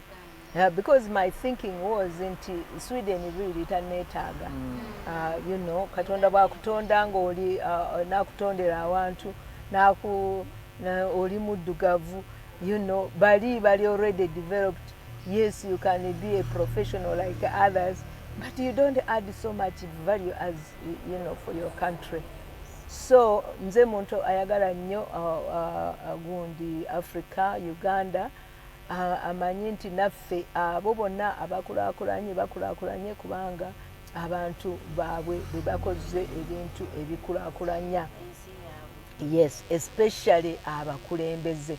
Speaker 20: Because my thinking was nti Sweden really taneetaaga. You know, Katonda bw'akutonda ng'oli n'akutondera awantu oli muddugavu, you know, bali already developed. Yes, you can be a professional like others, but you don't add so much value as, you know, for your country. So nze muntu ayagala nnyo gundi Africa, Uganda, amanyi nti naffe abo bonna bakulaakulanye kubanga abantu baabwe bwe bakoze ebintu ebikulaakulanya. Yes, especially abakulembeze.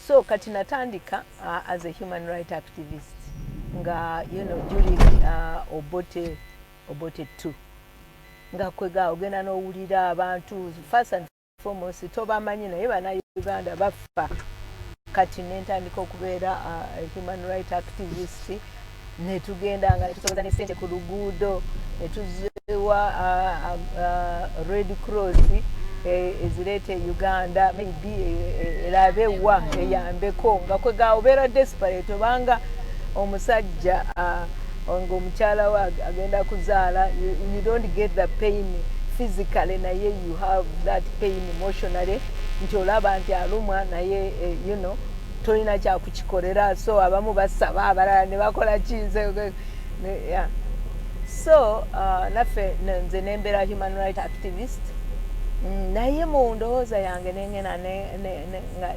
Speaker 20: So kati natandika as a human rights activist nga, you know, during Obote 2 nga kwega ogenda n'owulira abantu first and foremost tobamanyi naye bana Uganda bafa. Kati nentandika okubeera a human rights activist ne tugenda nga tusoboza ne sente ku luguudo ne tuzeewa Red Cross ezireete Uganda maybe erabewa eyambeko nga kwega obeera desperate obanga omusajja ng'omukyala we agenda kuzaala, you don't get the pain physically naye you have that pain emotionally nti olaba nti alumwa naye you know tolina kyakukikolera, so abamu basaba abalala ne bakola kinze. So naffe nze nembeera human rights activist naye mu ndowooza yange nengena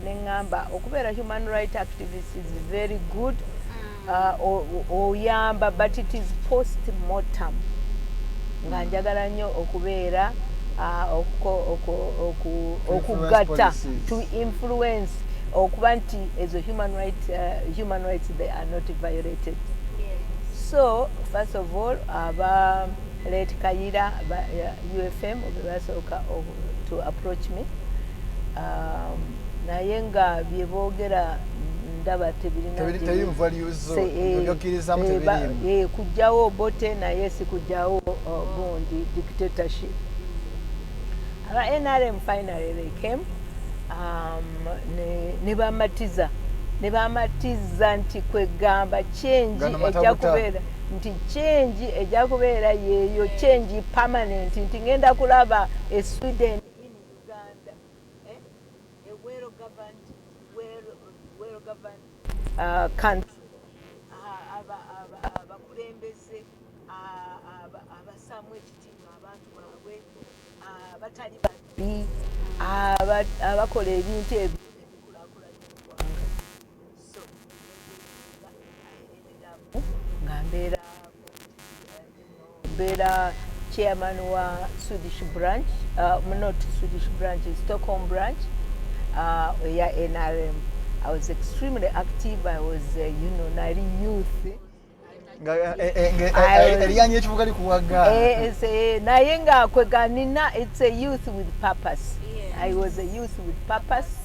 Speaker 20: neŋŋamba okubeera human rights activist is very good, oyamba, but it is post-mortem. Nga njagala nnyo okubeera okugatta to influence okuba nti as a human rights they are not violated. So first of all Late Kayira UFM basooka to approach me, naye nga bye boogera ndaba kujjawo Obote naye si kujjawo gundi dictatorship. NRM finally they came, ne bamatiza nti kwegamba change ejja kubeera nti change ejja kubeera yeeyo change permanent, nti ngenda kulaba e Sweden in Uganda, a well governed country, abakulembeze abasaamu ekitiibwa abantu baabwe abatali babbi abakola ebintu ebikulaakulanya eggwanga. So nga mbeera chairman wa Swedish branch, not Swedish branch, Stockholm branch eya NRM. I was extremely active. I was, you know, nali youth.
Speaker 19: eryanyi ekivuga likuwaga
Speaker 20: naye nga kweganina it's a youth with purpose. I was a youth with purpose.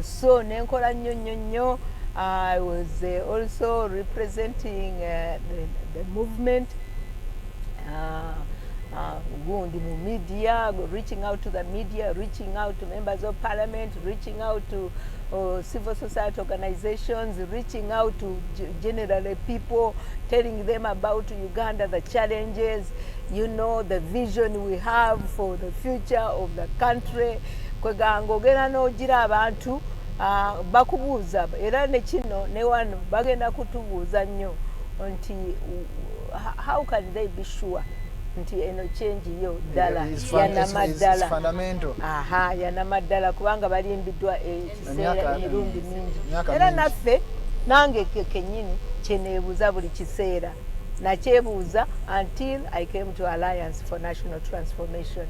Speaker 20: So nenkola nnyo. I was also representing the movement. Gundi mu media, reaching out to the media, reaching out to members of parliament, reaching out to civil society organizations, reaching out to generally people, telling them about Uganda, the challenges, the vision we have for the future of the country. Kweganga ogenda n'ogira abantu bakubuuza era ne kino ne wano bagenda kutubuuza nnyo nti how can they be sure nti eno change yo ddala yanamaddala kubanga balimbiddwa ekiseera emirundi mingi era naffe nange kennyini kyeneebuuza buli kiseera nakyebuuza until I came to Alliance for National Transformation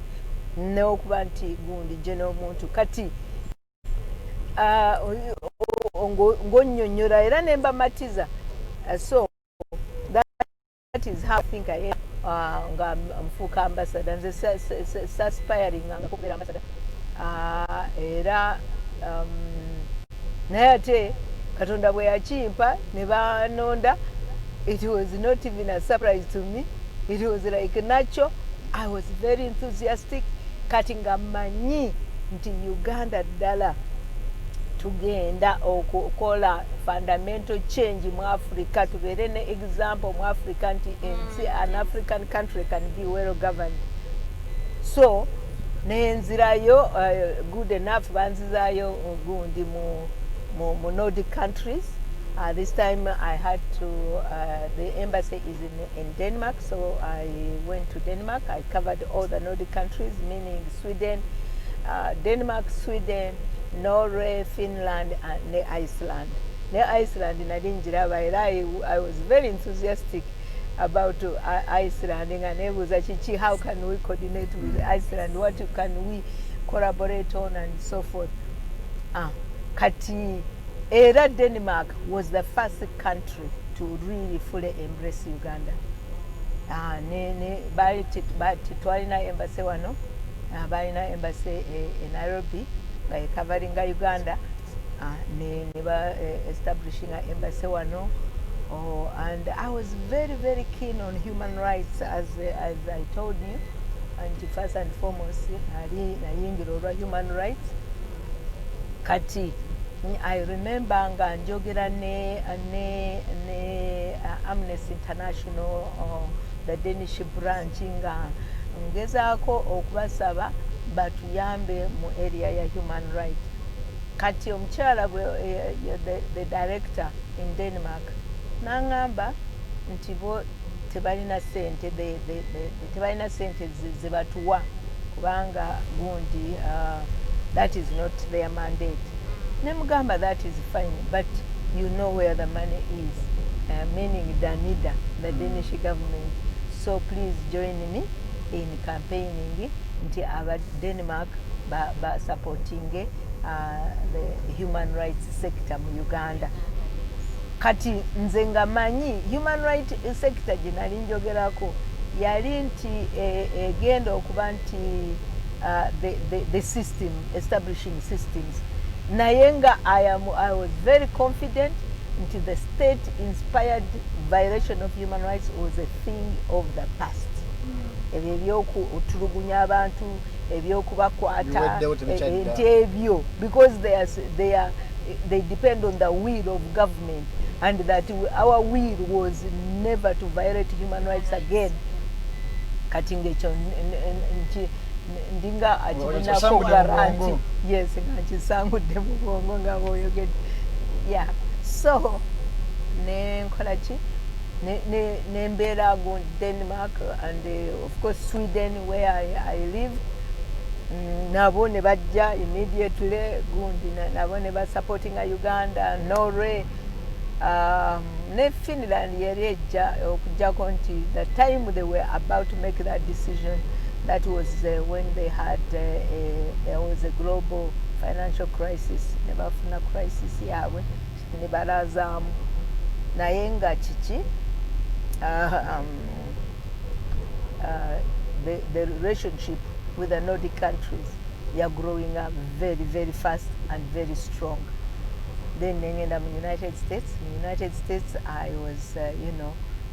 Speaker 20: n'okuba nti gundi gye n'omuntu kati ng'onnyonnyola era ne mbamatiza so that is how I think I am nga mfuuka ambassador nze saspiring nga kubeera ambassador era naye ate Katonda bwe yakimpa ne banonda it was not even a surprise to me. It was like natural. I was very enthusiastic kati nga manyi nti Uganda ddala tugenda okukola fundamental change mu Africa tubeere ne example mu Africa nti an African country can be well governed. So nenzirayo good enough banzizayo gundi mu Nordic countries. This time I had to, the embassy is in Denmark, so I went to Denmark. I covered all the Nordic countries, meaning Sweden, Denmark, Sweden, Norway, Finland, and Iceland. Iceland, I was very enthusiastic about Iceland. And how can we coordinate with Iceland? What can we collaborate on and so forth? Kati. Era Denmark was the first country to really fully embrace Uganda. Twalina embassy wano, balina embassy in Nairobi, covering Uganda, establishing an embassy wano. And I was very, very keen on human rights, as I told you. And first and foremost, human rights. Kati. I remember nga njogera ne Amnesty International, the Danish branch, nga ngezaako okubasaba batuyambe mu area ya human rights. Kati omukyala the director in Denmark nangamba nti bo tebalina sente tebalina sente zebatuwa kubanga gundi that is not their mandate. Nemugamba, that is fine, but you know where the money is, meaning Danida, the Danish government. So please join me in campaigning nti aba Denmark supporting the human rights sector mu Uganda. Kati nze nga manyi human rights sector gye nali njogerako yali nti egenda okuba nti the system, establishing systems. Nayenga, I was very confident into the state-inspired violation of human rights was a thing of the past. Ebyokuutulugunya abantu, ebyokubakwata, ebyo, because they depend on the will of government, and that our will was never to violate human rights again. Katingecho ndinga achilinako garanti. Yes, ngachisangudde mu bwongo nga boyogedde. Yeah, so nenkolachi nembeera go Denmark and of course Sweden where I live. Nabo ne bajja immediately gundi nabo ne supporting Uganda, Norway, ne Finland yali ejja okujjako nti the time they were about to make that decision. That was when they had there was a global financial crisis, nebafuna crisis yawe nebalazamu naye nga kiki the relationship with the Nordic countries, they are growing up very, very fast and very strong. Then in the United States, I was,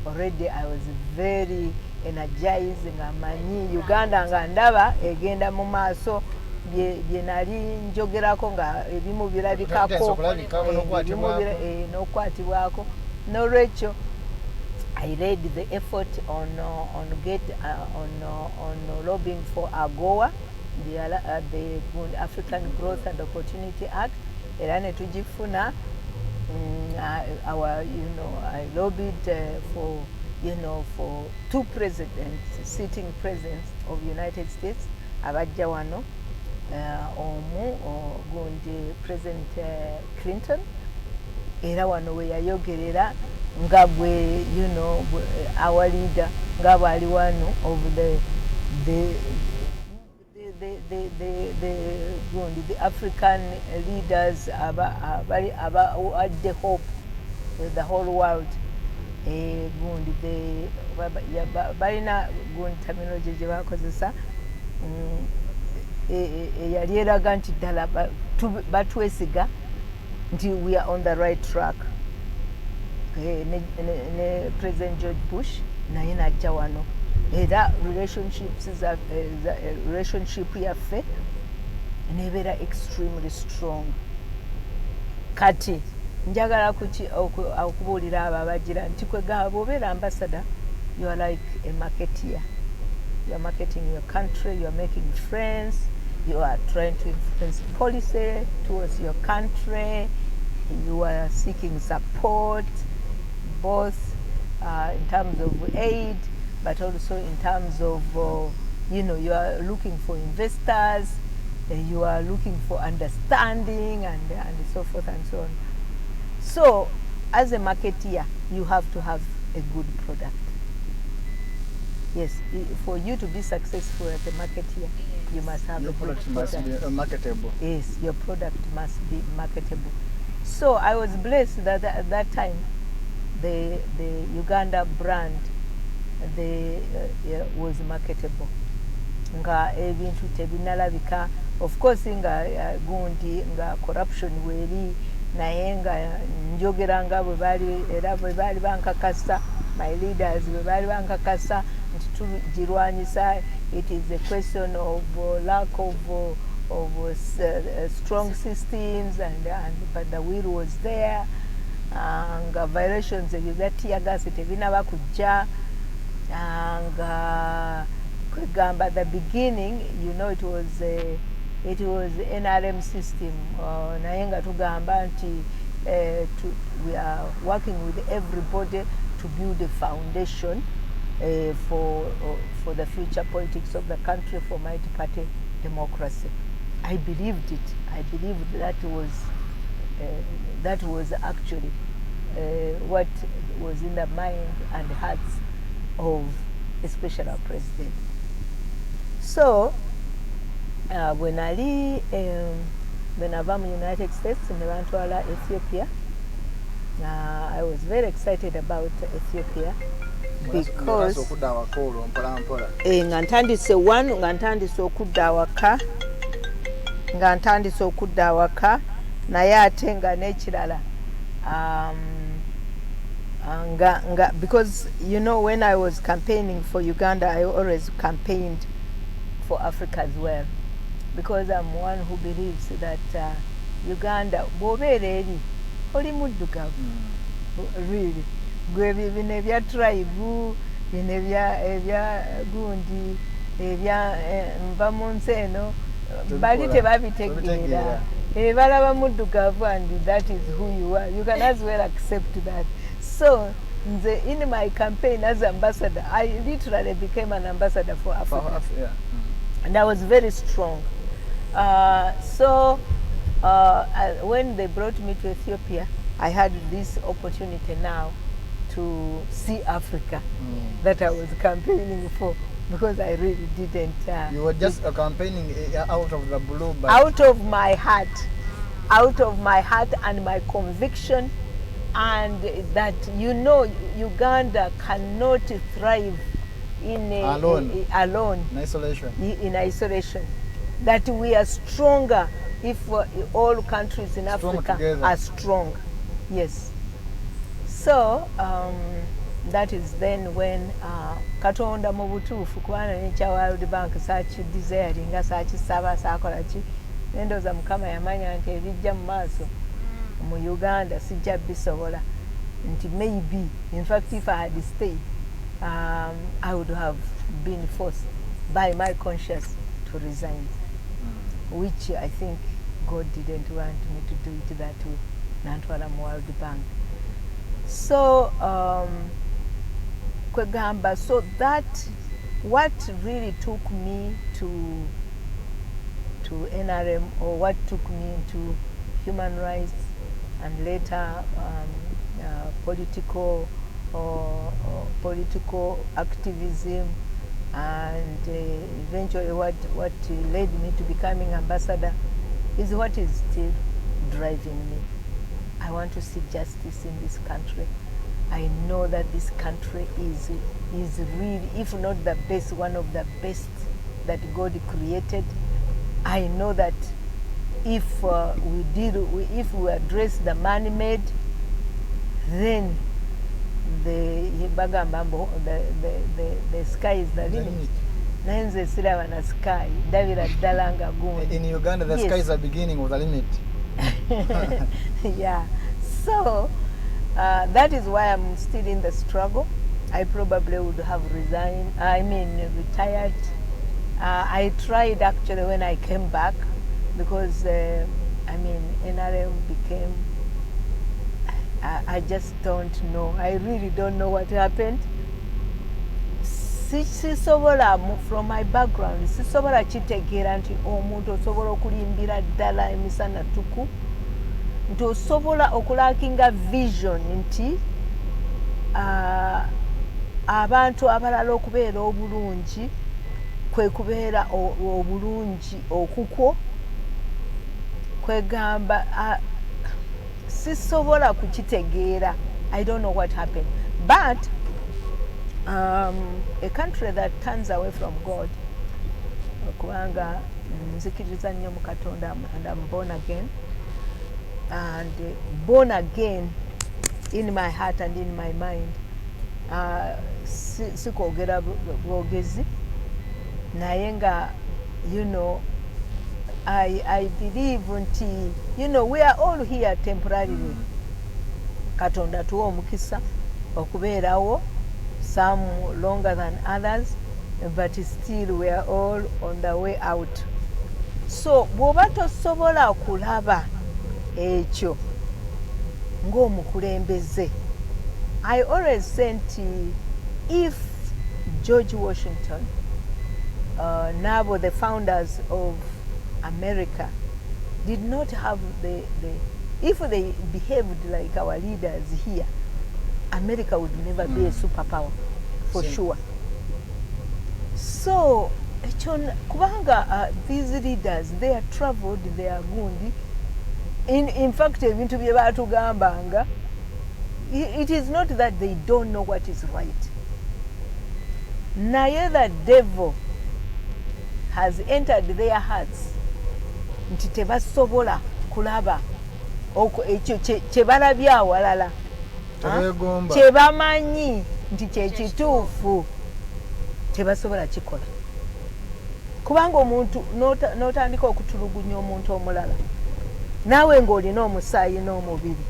Speaker 20: already I was very energized. Ngamanyi Uganda nga ndaba egenda mu maaso bye nali njogerako nga ebimu birabikako n'okwatibwako. N'olwekyo I read the effort on lobbying for AGOA, the African Growth and Opportunity Act. Era ne tugifuna. I lobbied for two presidents, sitting presidents of United States, abajja wano, gundi President Clinton, era wano we yayogerera nga bwe our leader nga bwali wano of the African leaders at the hope with the whole world. Balina terminology gye bakozesa yali eraga nti ddala batwesiga nti we are on the right track. Ne President George Bush naye najja wano. Era relationship yaffe nebeera extremely strong. Kati njagala okubuulira abo abagira nti kwegamba bw'obeera ambassador, you are like a marketeer. You are marketing your country, you are making friends, you are trying to influence policy towards your country, you are seeking support both in terms of aid, but also in terms of, you are looking for investors, you are looking for understanding and so forth and so on. So, as a marketeer, you have to have a good product. Yes, for you to be successful as a marketeer, you must have a good product. Your product must be marketable. Yes, your product must be marketable. So, I was blessed that at that time, the Uganda brand was marketable. Nga ebintu tebinalabika, of course nga gundi nga corruption weri naye nga njogera nga bwe bali bankakasa, my leaders bwe bali bankakasa nti tugirwanyisa. It is a question of lack of strong systems but the will was there. Nga violations ebyo tear gas tebinaba kujja. And kwegamba the beginning, it was NRM system. Naye nga tugamba nti we are working with everybody to build a foundation for the future politics of the country, for multi-party democracy. I believed it. I believed that was actually what was in the mind and hearts of especially our president. So when I was in the United States in Ethiopia, I was very excited about Ethiopia because ngantandise okudda awaka naye ate nga n'ekirala because when I was campaigning for Uganda, I always campaigned for Africa as well, because I'm one who believes that Uganda bw'obeera eri oli muddugavu really bino ebya tribe bino ebya gundi ebya nva mu nsi eno bali tebabitegeera balaba muddugavu and that is who you are. You can as well accept that. So in my campaign as ambassador, I literally became an ambassador for Africa. And I was very strong. So when they brought me to Ethiopia, I had this opportunity now to see Africa that I was campaigning for, because I really didn't.
Speaker 19: You were just campaigning out of the blue, but
Speaker 20: out of my heart and my conviction and that Uganda cannot thrive alone. In isolation. That we are stronger if all countries in Africa are strong. Yes. So that is then when Katonda mu butuufu kubanga n'ekya World Bank saakidesiringa saakisaba saakola ki nendoza Mukama yamanya nti ebijja mu maaso mu Uganda sijja bisobola nti maybe in fact if I had stayed I would have been forced by my conscience to resign, which I think God didn't want me to do it that way. Nantwala mu World Bank. So kwegamba, so that what really took me to NRM, or what took me into human rights and later political activism, and eventually what led me to becoming ambassador is what is still driving me. I want to see justice in this country. I know that this country is really, if not the best, one of the best that God created. I know that if we address the man-made, then the sky is the limit.
Speaker 19: In Uganda, the sky is the beginning of the limit.
Speaker 20: Yeah. So that is why I'm still in the struggle. I probably would have retired. I tried actually when I came back, because NRM became, I just don't know. I really don't know what happened. From my background, sisobola kitegeera nti omuntu osobola okulimbira ddala emisana tuku, nti osobola okulakinga vision nti abantu abalala okubeera obulungi kwe kubeera obulungi okukwo, kwegamba sisobola kukitegeera. I don't know what happened, but a country that turns away from God, kubanga nzikiriza nnyo mu Katonda, and I'm born again, and born again in my heart and in my mind. Sikwogera bwogezi naye nga, I believe nti, we are all here temporarily. Katonda tuwa omukisa okubeerawo, some longer than others, but still we are all on the way out. So bw'oba tosobola kulaba ekyo ng'omukulembeze, I always say nti if George Washington, Nabo, the founders of America, did not have if they behaved like our leaders here, America would never be a superpower, for sure. So, kubanga these leaders, they are traveled, they are good. In fact, ebintu bye batugambanga, it is not that they don't know what is right. Naye the devil has entered their hearts nti tebasobola kulaba ekyo kyebalabye awalala, kyebamanyi nti kyekituufu, tebasobola kikola. Kubanga omuntu n'otandika okutulugunya omuntu omulala, naawe ng'olina omusaayi n'omubiri,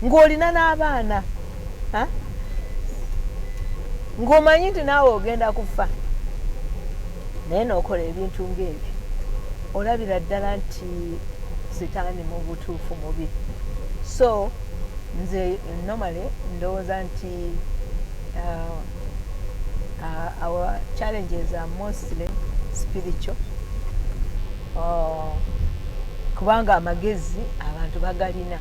Speaker 20: ng'olina n'abaana, ng'omanyi nti naawe ogenda kufa, naye n'okola ebintu ng'ebyo, olabira ddala nti sitaani mu butuufu mubi. So nze normally ndowooza nti our challenges are mostly spiritual. Kubanga amagezi abantu bagalina,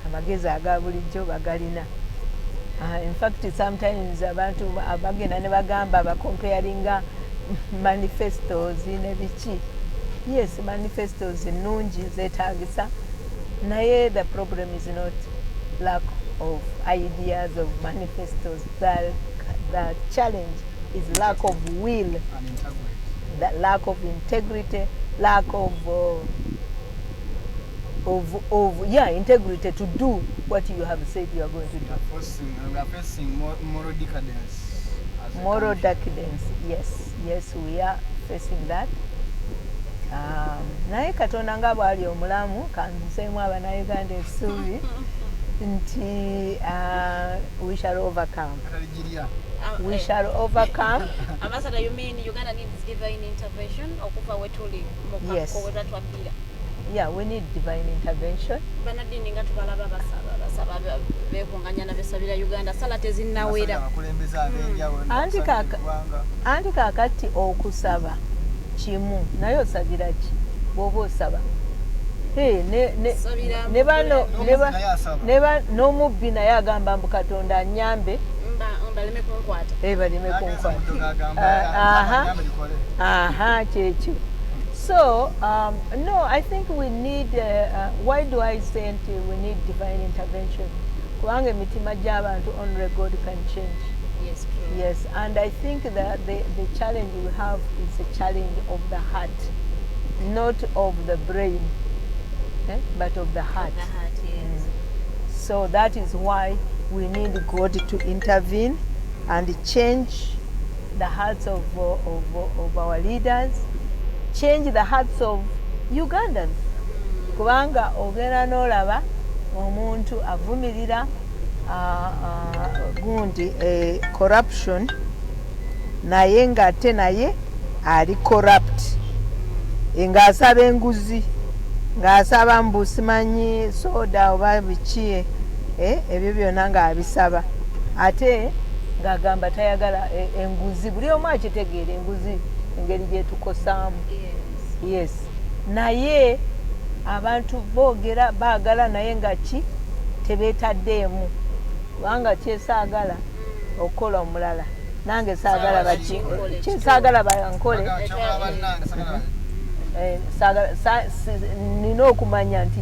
Speaker 20: amagezi aga bulijjo bagalina. In fact, sometimes abantu abagenda ne bagamba comparinga manifestos nebiki. Yes, manifestos ennungi zeetaagisa, naye the problem is not lack of ideas, of manifestos. The challenge is lack of will, the lack of integrity, lack of integrity to do what you have said you are going to do.
Speaker 19: We are facing moral decadence.
Speaker 20: Moral decadence, yes, we are facing that. Naye Katonda nga bwali omulamu kanseemu Abannayuganda essuubi nti we shall overcome. We shall overcome.
Speaker 18: Ambassador, you mean Uganda needs divine intervention? Yes.
Speaker 20: Yeah, we need divine intervention. Anti kakati okusaba kimu naye osabira ki bw'oba osaba neba n'omubbi naye agamba mbu Katonda anyambe baleme kunkwata kyekyo. So no, I think we need why do I say we need divine intervention? Kubanga emitima gy'abantu only God can change.
Speaker 18: Yes, true.
Speaker 20: Yes, and I think that the challenge we have is a challenge of the heart, not of the brain, but of the heart.
Speaker 18: Of the heart, yes.
Speaker 20: So that is why we need God to intervene and change the hearts of our leaders, change the hearts of Ugandans. Kubanga ogenda n'olaba omuntu avumirira gundi corruption naye ng'ate naye ali corrupt ng'asaba enguzi ng'asaba mbusimanyi soda oba biki ebyo byonna ng'abisaba ate ng'agamba tayagala enguzi. Buli omu akitegeera enguzi engeri gyetukosaamu. Yes, naye abantu boogera baagala naye nga ki tebeetaddeemu kubanga kyesaagala okukola omulala nange saagala baki kyesaagala bankole nina okumanya nti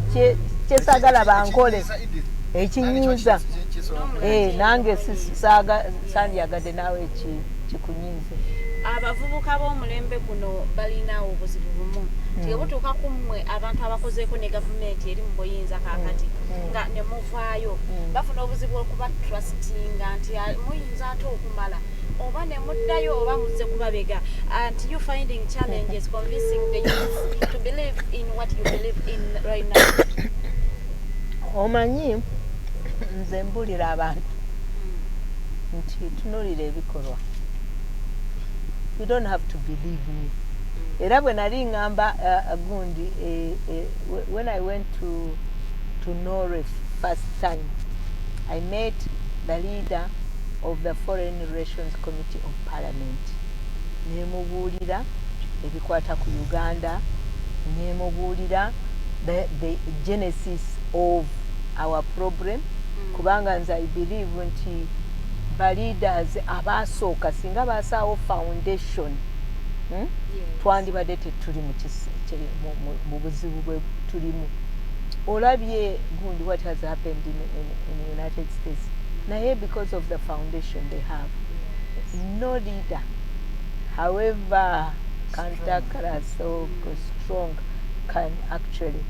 Speaker 20: kyesaagala bankole ekinyiiza nange sandyagadde naawe kikunyiize.
Speaker 18: Abavubuka b'omulembe guno balina obuzibu bumu nti obutuuka ku mmwe abantu abakozeeko ne gavumenti eri mu buyinza kaakati nga ne muvaayo bafuna obuzibu okuba trustinga nti muyinza ate okumala oba ne muddayo oba muzze kubabega and you finding challenges convincing the youth to believe in what you believe in right now.
Speaker 20: Omanyi nze mbulira abantu nti tunuulira ebikolwa. You don't have to believe me. Era bwe nali ngamba gundi when I went to Norway first time, I met the leader of the Foreign Relations Committee of Parliament. Nemubuulira ebikwata ku Uganda, nemubuulira the genesis of our problem. Kubanga nze I believe nti leaders abasooka singa basaawo foundation twandibadde tetuli mu buzibu bwe tulimu. Olabye gundi what has happened in the United States naye because of the foundation they have. No leader however cantankerous or strong can actually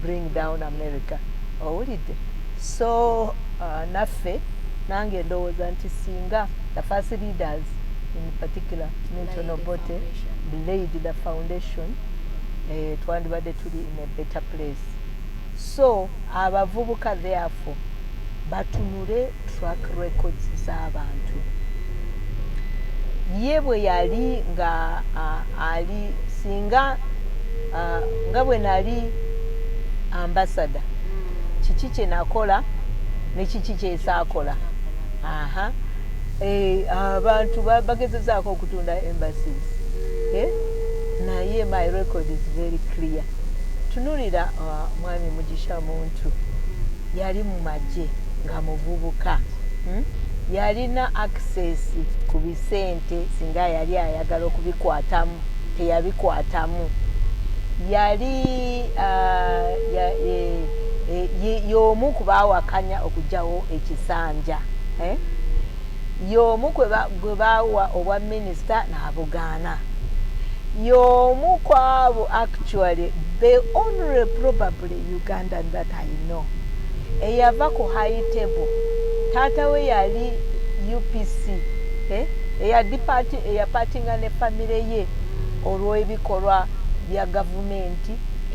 Speaker 20: bring down America. Owulidde? So naffe nange ndowooza nti singa the first leaders in particular Milton Obote laid the foundation twandibadde tuli in a better place. So abavubuka therefore batunule track records z'abantu. Ye bwe yali nga ali singa nga bwe nali ambassador kiki kye nakola ne kiki kyesaakola. Abantu bagezezaako okutunda embassies naye my record is very clear. Tunulira mwami Mugisha Muntu yali mu magye nga muvubuka yalina access ku bisente singa yali ayagala okubikwatamu teyabikwatamu yali y'omu ku baawakanya okugyawo ekisanja, y'omu gwe baawa obwa minisita n'abugaana, y'omu ku abo actually the only probably Ugandan that I know eyava ku high table. Taata we yali UPC eyapatinga ne famire ye olw'ebikolwa bya gavumenti.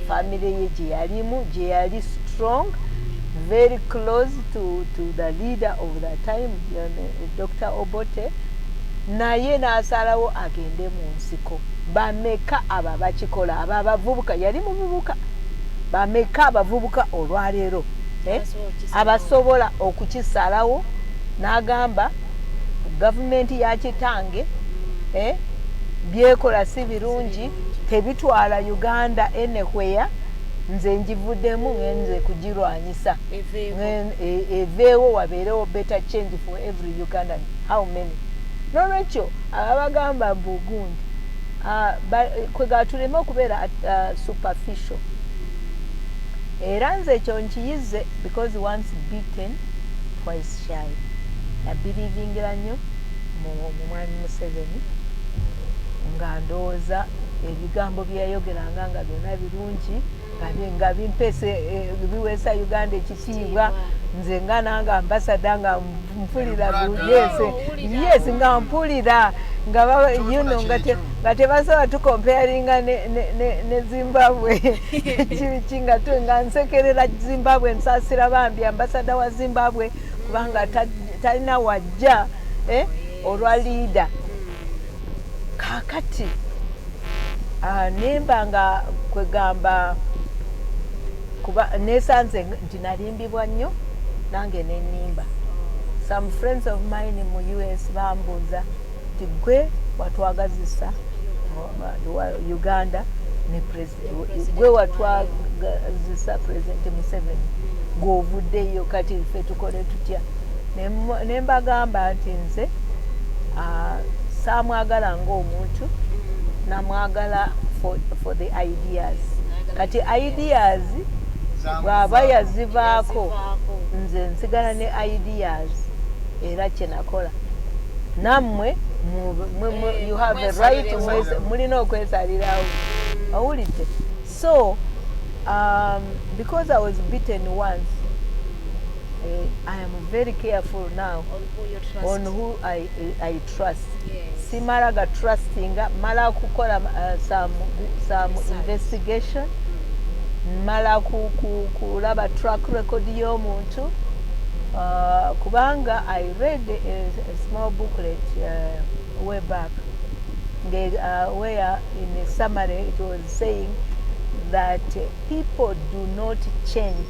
Speaker 20: Famire ye gye yalimu, gye yali strong, very close to the leader of the time, Dr. Obote. Naye n'asalawo agende mu nsiko. Bameka aba bakikola, aba abavubuka, yali muvubuka, bameka abavubuka olwaleero abasobola okukisalawo n'agamba gavumenti ya kitange byekola si birungi, tebitwala Uganda anywhere, nze njivuddemu ngenze kugirwanyisa eveewo wabeerewo better change for every Ugandan. How many? Nolwekyo abagamba mbugundi kwega tuleme okubeera superficial. Era nze ekyo nkiyize because once beaten twice shy. Nabirivingira nnyo mu mwami Museveni nga ndowooza ebigambo byeyayogeranga nga byonna birungi nga bimpese biweesa Uganda ekitiibwa, nze nga nange ambasada nga mpulira yes nga mpulira nga tebasobola tukomparinga ne Zimbabwe kibiki nga nsekerera Zimbabwe nsaasira bambi ambasada wa Zimbabwe kubanga talina wajja olwa leader. Kakati nemba nga kwegamba kuba nesanze nti nalimbibwa nnyo nange nenimba. Some friends of mine mu US bambuuza nti gwe watwagazisa Uganda ne president, gwe watwagazisa President Museveni, gw'ovuddeyo kati ffe tukole tutya? Nembagamba nti nze saamwagala ng'omuntu, namwagala for the ideas. Kati ideas bw'aba yazivaako nze nsigala ne ideas era kye nakola. Nammwe you have a right, mulina okwesalirawo, owulidde? So because I was beaten once, I am very careful now on who I trust. Simaraga trusting, mala kukola some investigation, mala kulaba track record y'omuntu. Kubanga I read a small booklet way back where in a summary it was saying that people do not change,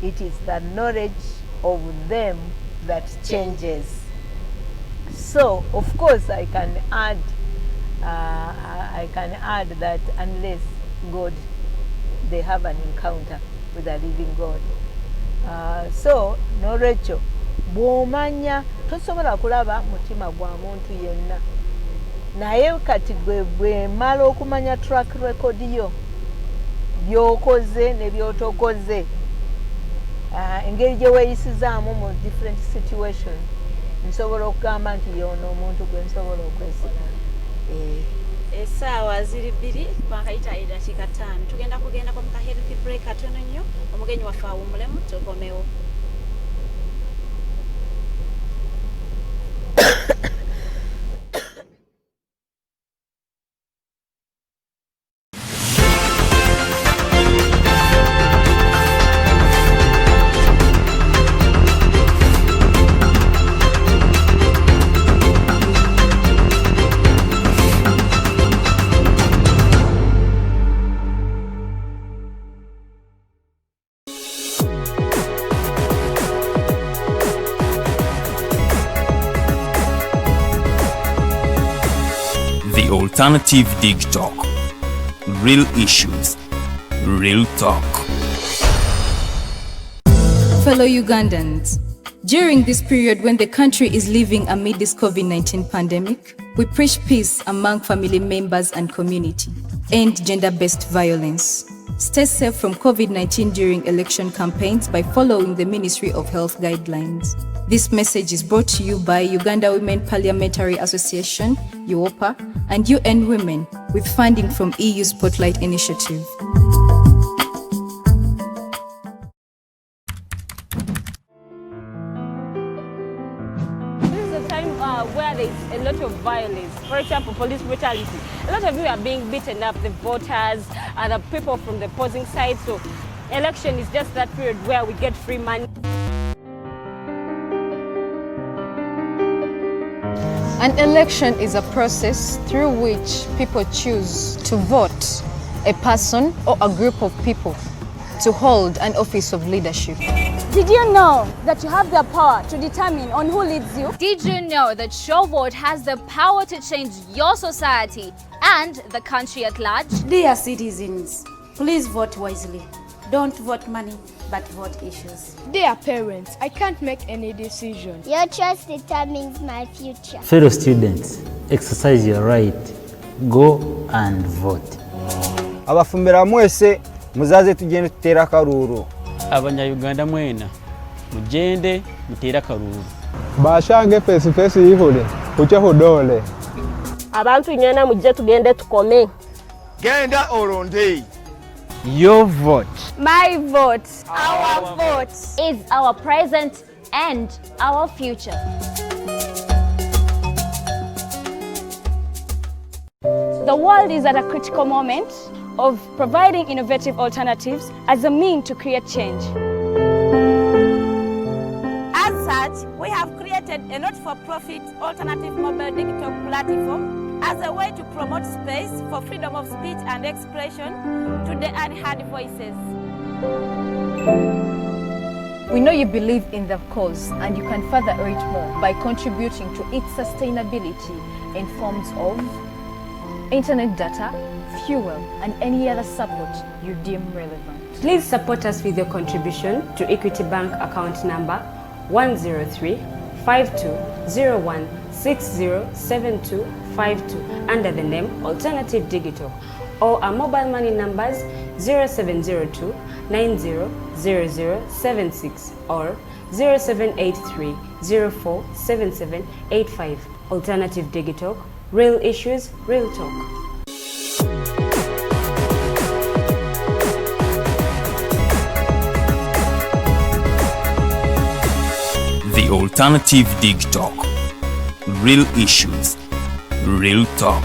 Speaker 20: it is the knowledge of them that changes. So of course I can add that unless God, they have an encounter with a living God. So norekyo bw'omanya tosobola kulaba mutima gwa muntu yenna, naye kati bwe mala okumanya track record yo, byokoze ne byotokoze, engeri gye weeyisizaamu mu different situations, nsobola okugamba nti y'ono omuntu gwe nsobola okwesiga.
Speaker 18: Essaawa ziri bbiri twakayita eddakiika 5. Tugenda kugendako mu kahealthy break katono nnyo, omugenyi waffe awummulemu tukomewo.
Speaker 1: Alternative Dig Talk. Real issues, real talk.
Speaker 21: Fellow Ugandans, During this period when the country is living amid this COVID-19 pandemic, we preach peace among family members and community, end gender-based violence. Stay safe from COVID-19 during election campaigns by following the Ministry of Health guidelines. This message is brought to you by Uganda Women Parliamentary Association, UOPA, and UN Women with funding from EU Spotlight Initiative.
Speaker 2: Where there is a lot of violence, for example, police brutality. A lot of you are being beaten up, the voters and the people from the opposing side. So election is just that period where we get free money.
Speaker 3: An election is a process through which people choose to vote a person or a group of people to hold an office of leadership.
Speaker 4: Did you know that you have the power to determine on who leads you?
Speaker 5: Did you know that your vote has the power to change your society and the country at large?
Speaker 6: Dear citizens, please vote wisely. Don't vote money, but vote issues.
Speaker 13: Dear parents, I can't make any decision.
Speaker 8: Your choice determines my future.
Speaker 9: Fellow students, exercise your right. Go and vote.
Speaker 12: Abafumbira mwese muzaze tugende tutera karuru.
Speaker 11: Abanyayuganda mwena mugende mutera karuru.
Speaker 12: Bashange face yihule kuche hudole.
Speaker 2: Abantu nyana mujje tugende tukome.
Speaker 10: Genda oronde.
Speaker 12: Your vote.
Speaker 4: My vote. Our vote
Speaker 5: is our present and our future.
Speaker 4: The world is at a critical moment of providing innovative alternatives as a means to create change.
Speaker 18: As such, we have created a not-for-profit alternative mobile digital platform as a way to promote space for freedom of speech and expression to the unheard voices.
Speaker 3: We know you believe in the cause and you can further it more by contributing to its sustainability in forms of internet data, fuel, and any other support you deem relevant.
Speaker 14: Please support us with your contribution to Equity Bank account number 103-5201-607252 under the name Alternative Digital, or our mobile money numbers 0702 900076 or 0783 047785. Alternative Digital, real issues, real talk.
Speaker 1: The Alternative Dig Talk. Real issues, real talk.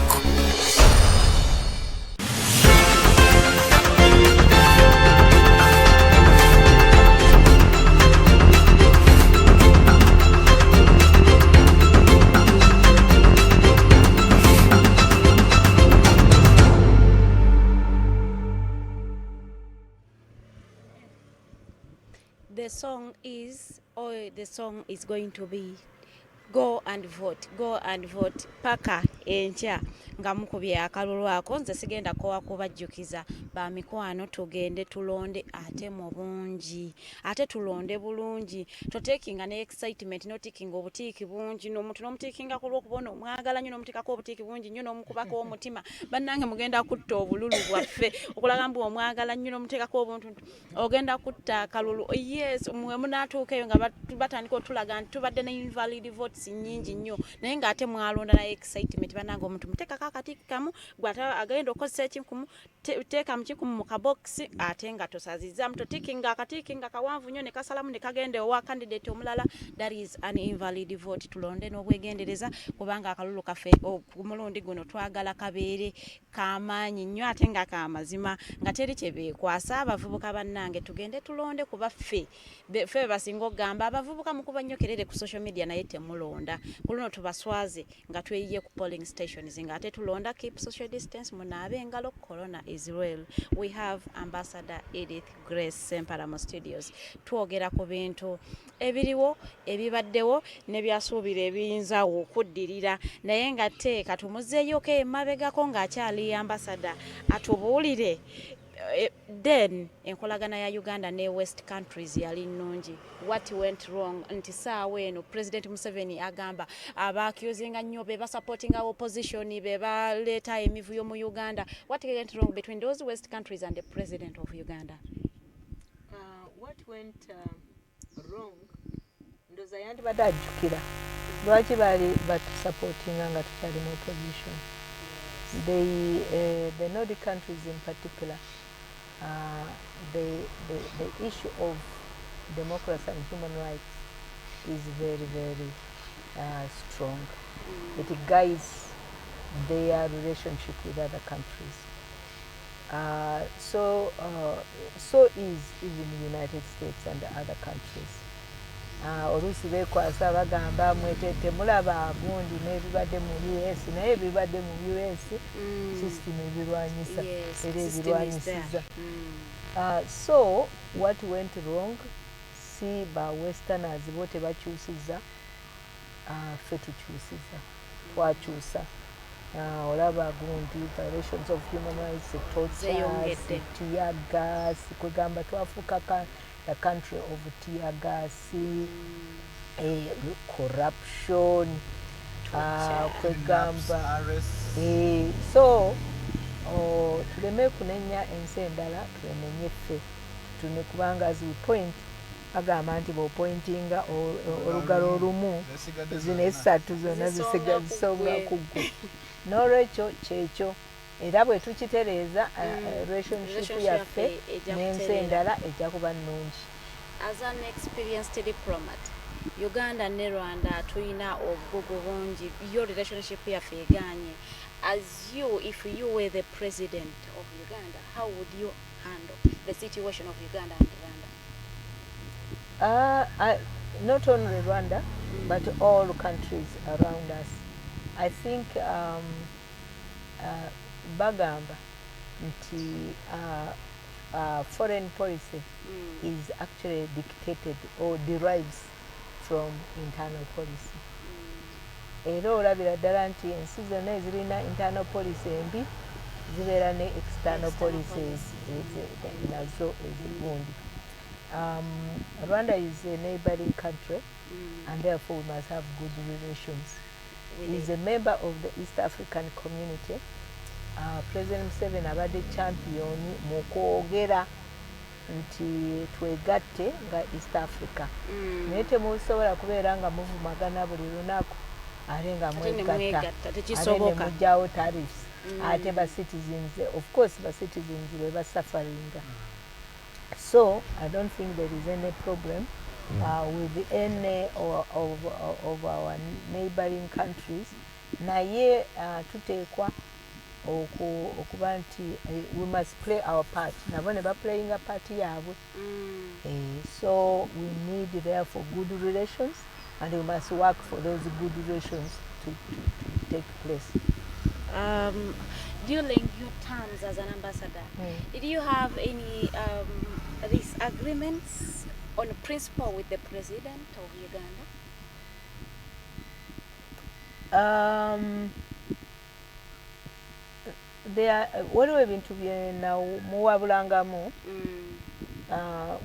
Speaker 18: The song is going to be Go and Vote, Go and Vote, paka encha nga mukubye akalulu ako nze sigenda ko kubajjukiza ba mikwano tugende tulonde ate mu bungi ate tulonde bulungi totekinga ne excitement notikinga obutiki bungi no muntu nomutikinga ku lwokubona omwagala nnyo nomutika ko obutiki bungi nnyo nomukubako omutima bannange mugenda kutta obululu bwaffe okulaga mbu omwagala nnyo nomutika ko obuntu ogenda kutta akalulu yes mwe munatuukeyo nga batandika otulaga nti tubadde ne invalid votes nyingi nnyo naye nga ate mwalonda na excitement bannange omuntu muteka kakati kamu gwata agenda okozesa ekinkumu teeka mukinkumu mu kaboksi ate nga tosaziza mutotikinga akatikinga kawanvu nnyo ne kasalamu ne kagende owa candidate omulala, that is an invalid vote. Tulonde n'obwegendereza kubanga akalulu kaffe omulundi guno twagala kabeere kamaanyi nnyo ate nga kamazima nga teri kye beekwasa abavubuka bannange tugende tulonde kuba ffe basinga ogamba abavubuka mukuba nnyo kerere ku social media naye temulonda kuluno tubaswaze nga tweyiye ku polling stations nga ate tulonda keep social distance munaabe engalo corona is real. We have Ambassador Edith Grace Ssempala mu studios twogera ku bintu ebiriwo ebibaddewo ne byasuubira ebiyinza okuddirira naye nga teeka tumuzeeyo ke emabegako ng'akyali Ambassador atubuulire then enkolagana ya Uganda ne West countries yali nnungi. What went wrong? Nti saawa eno President Museveni agamba abaakuzinga nnyo be basupporting our opposition be baleeta emivuyo mu Uganda. What went wrong between those West countries and the President of Uganda?
Speaker 20: What went wrong? Ndoza yandi badajukira. Lwaki bali supportinga nga tukyali mu opposition. The Nordic countries in particular, the issue of democracy and human rights is very, very strong. It guides their relationship with other countries. So is even the United States and the other countries. Oluusi beekwasa bagamba mwetete mulaba gundi n'ebibadde mu US naye ebibadde mu US system ebirwanyisa era ebirwanyisiza. So what went wrong si ba westerners bo tebakyusiza ffe tukyusiza twakyusa. Olaba gundi violations of human rights, torture, tear gas, kwegamba twafuuka the country of tear gas, corruption, kwegamba. So tuleme kunenya ensi endala tulenenye ffe tune kubanga as we point agamba nti bw'opointinga olugalo olumu zino essatu zonna zisonga kuggwa. N'olwekyo kyekyo era bwe tukitereeza relationship yaffe n'ensi endala ejja kuba nnungi.
Speaker 18: As an experienced diplomat, Uganda ne Rwanda tulina obugogo bungi, your relationship yaffe eganye. As you, if you were the president of Uganda, how would you handle the situation of Uganda and Rwanda?
Speaker 20: Not only Rwanda, but all countries around us. I think bagamba nti foreign policy is actually dictated or derives from internal policy. Era olabira ddala nti ensi zonna ezirina internal policy embi zibeera ne external policies nazo ezigundi. Rwanda is a neighboring country and therefore we must have good relations. He is a member of the East African community. President Museveni abadde champion mu kwogera nti twegatte nga East Africa. Naye temusobola kubeera nga muvumagana buli lunaku ate nga mwegatta ate ne mugyawo tariffs ate ba citizens, of course ba citizens be basufferinga. So I don't think there is any problem with any of our neighboring countries. Naye tuteekwa okuba nti we must play our part. Nabo ne baplaying a part yaabwe. So we need therefore good relations and we must work for those good relations to take place.
Speaker 18: During your terms as an ambassador, did you have any disagreements on principle with the president of Uganda?
Speaker 20: There waliwo ebintu bye muwabulangamu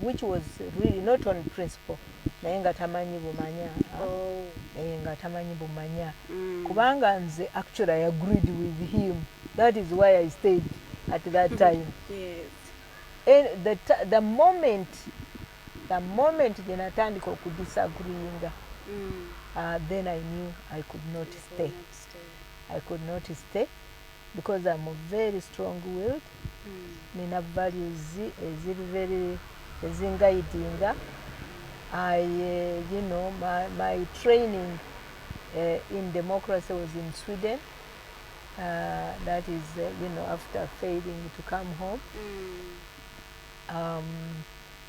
Speaker 20: which was really not on principle naye nga tamanyi bumanya nga tamanyi bumanya kubanga nze actually I agreed with him. That is why I stayed at that time.
Speaker 18: Yes.
Speaker 20: And the moment gye natandika okudisagreeinga then I knew I could not stay. I could not stay because I'm very strong-willed. Nina values very ezingaidinga. My training in democracy was in Sweden. That is, after failing to come home.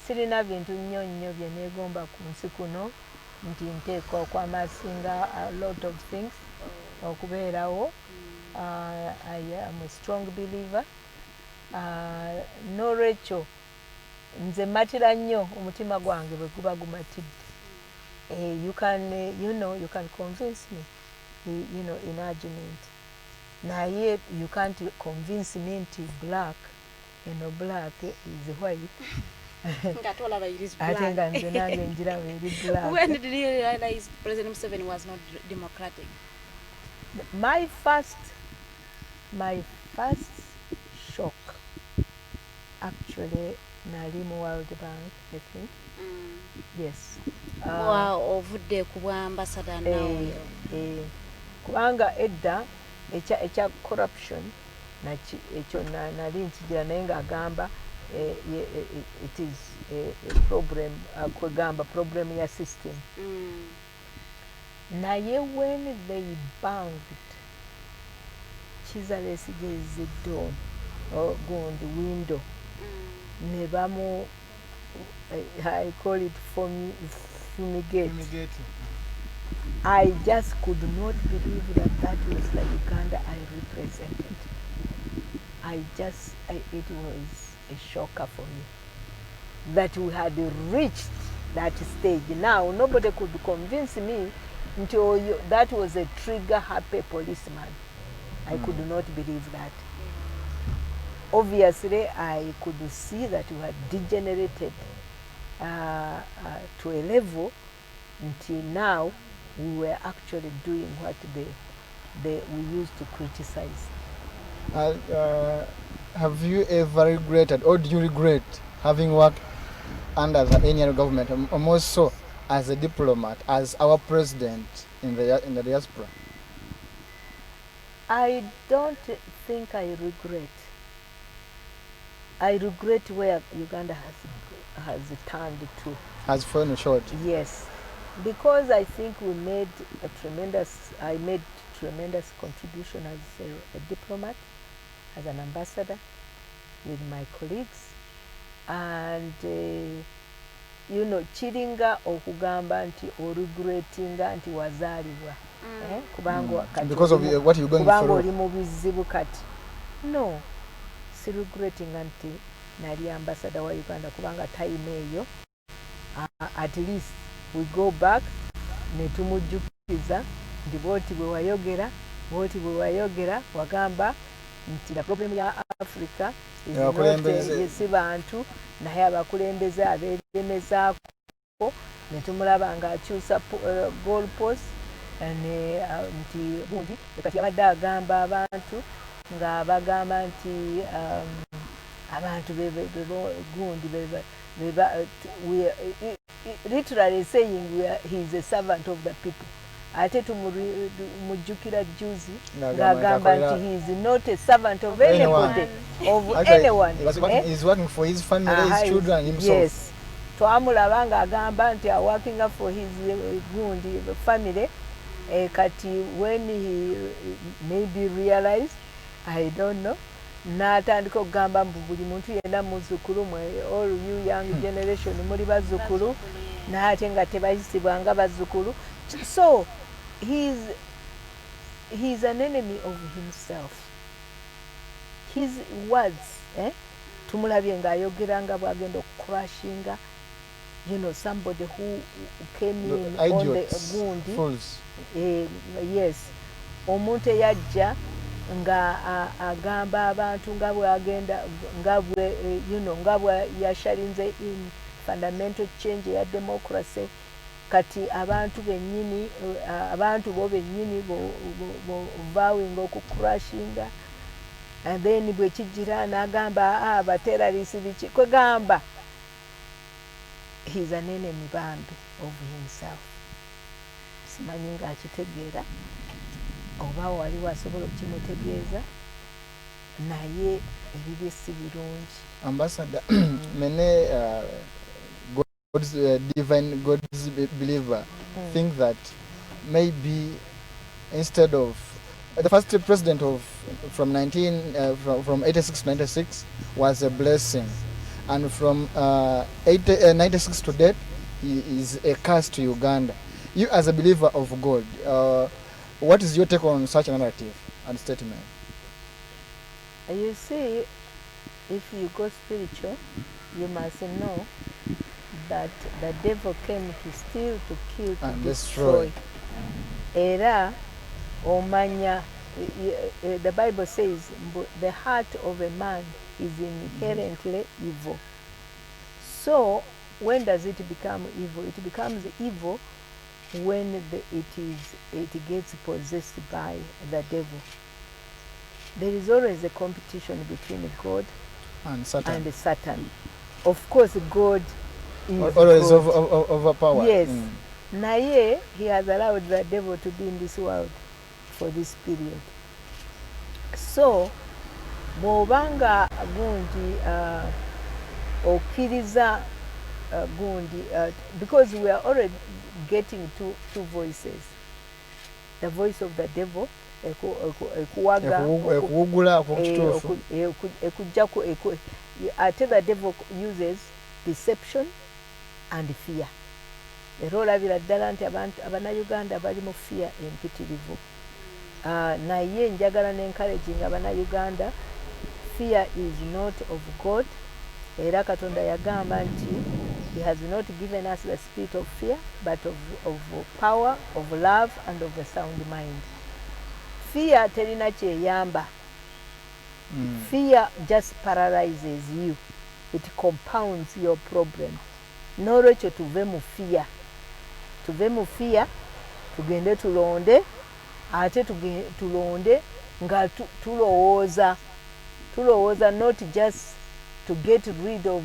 Speaker 20: Sirina bintu nnyo bye neegomba ku nsi kuno nti nteekwa okwamasinga a lot of things okubeerawo. I am a strong believer. N'olwekyo nze matira nnyo omutima gwange bwe guba gumatidde. You can convince me in argument. Naye you can't convince me nti black eno black is white.
Speaker 4: Black.
Speaker 20: Ate nga nze nange njiraba eri black.
Speaker 4: When did you realize President Museveni was not democratic?
Speaker 20: My first shock, actually, nali mu World Bank, I think. Yes.
Speaker 18: Ovudde ku bwa ambassador nawe.
Speaker 20: Kubanga edda ekya corruption ekyo nali nkigira naye ng'agamba it is a problem, kwegamba problem ya system. Naye when they banged Charles door or go on the window, ne bamu, I call it fumigate. I just could not believe that was the Uganda I represented. It was a shocker for me that we had reached that stage. Now nobody could convince me until that was a trigger-happy policeman. I could not believe that. Obviously, I could see that we had degenerated to a level until now we were actually doing what we used to criticize.
Speaker 19: Have you ever regretted, or do you regret having worked under the Kenyan government, or more so as a diplomat, as our president in the diaspora?
Speaker 20: I don't think I regret. I regret where Uganda has turned to.
Speaker 19: Has fallen short.
Speaker 20: Yes, because I think I made tremendous contribution as a diplomat, as an ambassador, with my colleagues, and chiringa okugamba nti regrettinga nti wazalibwa kubanga
Speaker 19: because of what you going
Speaker 20: kubanga
Speaker 19: through.
Speaker 20: Oli mu bizibu kati. No, si regrettinga nti nali ambassador wa Uganda kubanga time eyo at least we go back ne tumujjukiza ndi boti bwe wayogera wagamba nti la problem ya Africa si bantu naye abakulembeze abeeremezaako ne tumulaba ng'akyusa goal post nti bundi kati abadde agamba abantu ng'abagamba nti abantu gundi literally saying he is a servant of the people. Ate tumujjukira juzi ng'agamba nti he is not a servant of anybody, of anyone.
Speaker 19: He is working for his family, his children, himself.
Speaker 20: Yes. Twamulaba ng'agamba nti working for his gundi family. Kati when he maybe realized, I don't know, n'atandika okugamba mbu buli muntu yenna muzzukulu mwe, all you young generation muli bazzukulu, n'ate nga tebayisibwa nga bazzukulu. So he's an enemy of himself. His words, tumulabye ng'ayogera nga bw'agenda okucrashinga, somebody who came in on the gundi.
Speaker 19: Fools.
Speaker 20: Yes. Omuntu eyajja nga agamba abantu nga bw'agenda nga bwe yashalinze in fundamental change ya democracy. Kati abantu bo bennyini vowing okucrashinga, and then bwe kijira n'agamba abaterrorist biki kwegamba. He's an enemy bambi of himself. Simanyi ng'akitegeera oba wali wasobola okukimutegeeza naye ebibye si birungi.
Speaker 19: Ambassador, many God's believer think that maybe instead of the first president from 86 to 96 was a blessing, and from 96 to date he is a curse to Uganda. You as a believer of God, what is your take on such a narrative and statement?
Speaker 20: You see, if you go spiritual, you must know that the devil came to steal, to kill, to destroy. Era omanya, the Bible says the heart of a man is inherently evil. So when does it become evil? It becomes evil when it gets possessed by the devil. There is always a competition between God
Speaker 19: and Satan.
Speaker 20: Of course, God is
Speaker 19: always
Speaker 20: God.
Speaker 19: overpowered.
Speaker 20: Yes. Naye, he has allowed the devil to be in this world for this period. So, bw'obanga gundi okkiriza gundi, because we are already getting two voices. The voice of the devil, the devil uses deception and fear. Era olabira ddala nti abannayuganda bali mu fear empitirivu. Naye njagala n'encouraging abannayuganda, fear is not of God. Era Katonda yagamba nti he has not given us the spirit of fear, but of power, of love, and of a sound mind. Fear terina kyeyamba. Fear just paralyzes you. It compounds your problem. N'olwekyo tuve mu fear. Tuve mu fear, tugende tulonde, ate tulonde nga tulowooza. Tulowooza not just to get rid of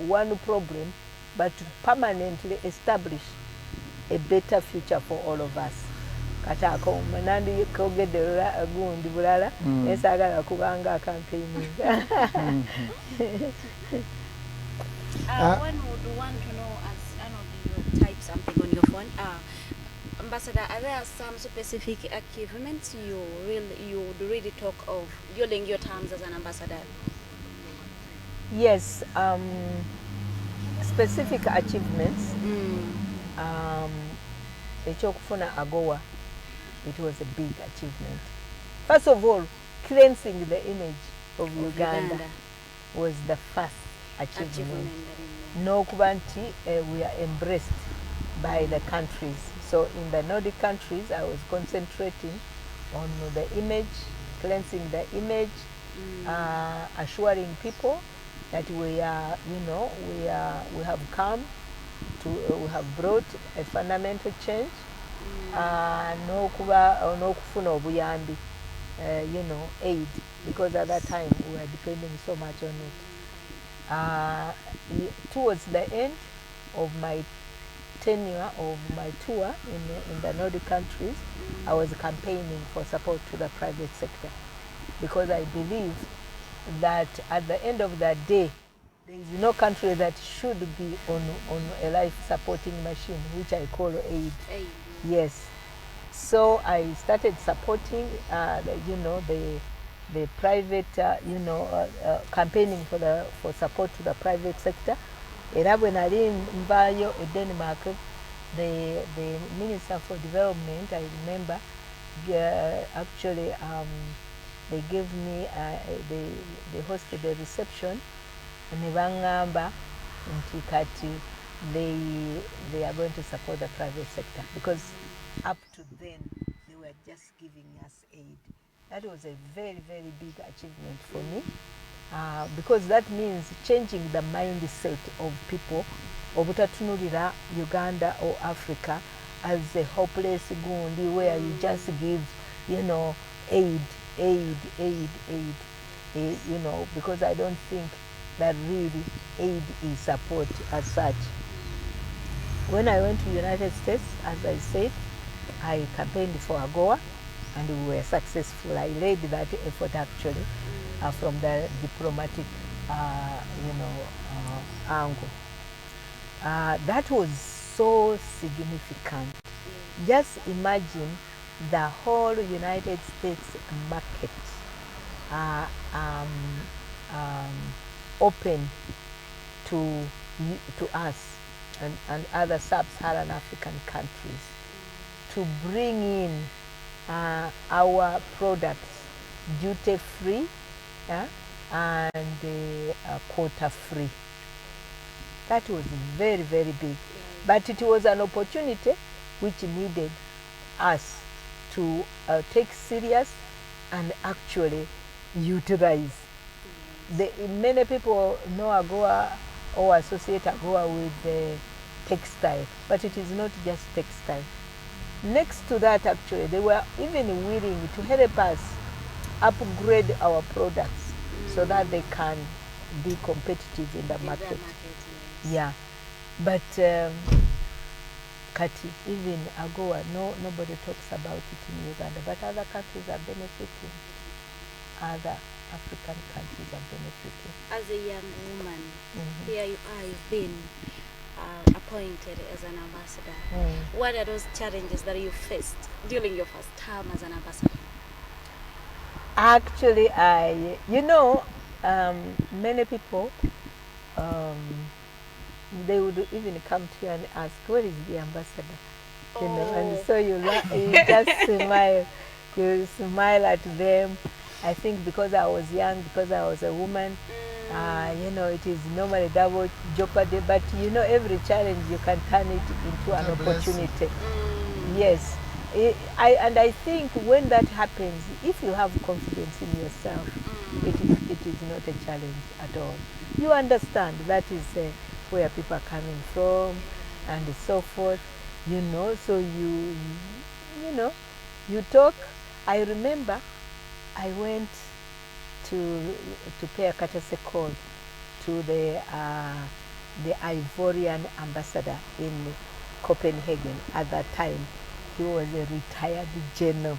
Speaker 20: one problem, but to permanently establish a better future for all of us. Kata ako nandi kogedde gundi bulala nesagala kubanga campaigning.
Speaker 18: One would want to know, as Arnold, you type something on your phone. Ambassador, are there some specific achievements you would really talk of during your terms as an ambassador?
Speaker 20: Yes, specific achievements. Ekyokufuna AGOA, it was a big achievement. First of all, cleansing the image of Uganda was the first achievement. No kubanti, we are embraced by the countries. So in the Nordic countries, I was concentrating on the image, cleansing the image, assuring people that we are, we have come to, we have brought a fundamental change. No kufuna obuyambi, aid, because at that time we were depending so much on it. Towards the end of my tenure of my tour in the Nordic countries, I was campaigning for support to the private sector, because I believe that at the end of the day, there is no country that should be on a life supporting machine, which I call aid. Yes. So I started supporting, the private, campaigning for support to the private sector. Era bwe nali nvayo e Denmark, the Minister for Development, I remember, actually they gave me, they hosted a reception, ne bangamba nti kati they are going to support the private sector, because up to then they were just giving us aid. That was a very, very big achievement for me. Because that means changing the mindset of people, obutatunulira Uganda or Africa as a hopeless gundi where you just give, aid, because I don't think that really aid is support as such. When I went to the United States, as I said, I campaigned for AGOA, and we were successful. I led that effort actually from the diplomatic, angle. That was so significant. Just imagine the whole United States market open to us and other sub-Saharan African countries to bring in our products duty-free and quota-free. That was very, very big. But it was an opportunity which needed us to take serious and actually utilize. Many people know AGOA or associate AGOA with the textile, but it is not just textile. Next to that, actually, they were even willing to help us upgrade our products so that they can be competitive in the market. Yeah, but Kati, even AGOA, nobody talks about it in Uganda, but other countries are benefiting. Other African countries are benefiting.
Speaker 18: As a young woman, here you are, you've been appointed as an ambassador. What are those challenges that you faced during your first term as an ambassador?
Speaker 20: Actually, many people, they would even come to you and ask, where is the ambassador? You know, and so you just smile. You smile at them. I think because I was young, because I was a woman, it is normally double jeopardy, but every challenge you can turn it into an opportunity. Yes. I think when that happens, if you have confidence in yourself, it is not a challenge at all. You understand that is where people are coming from and so forth, so you talk. I remember I went to pay a courtesy call to the Ivorian ambassador in Copenhagen at that time. He was a retired general.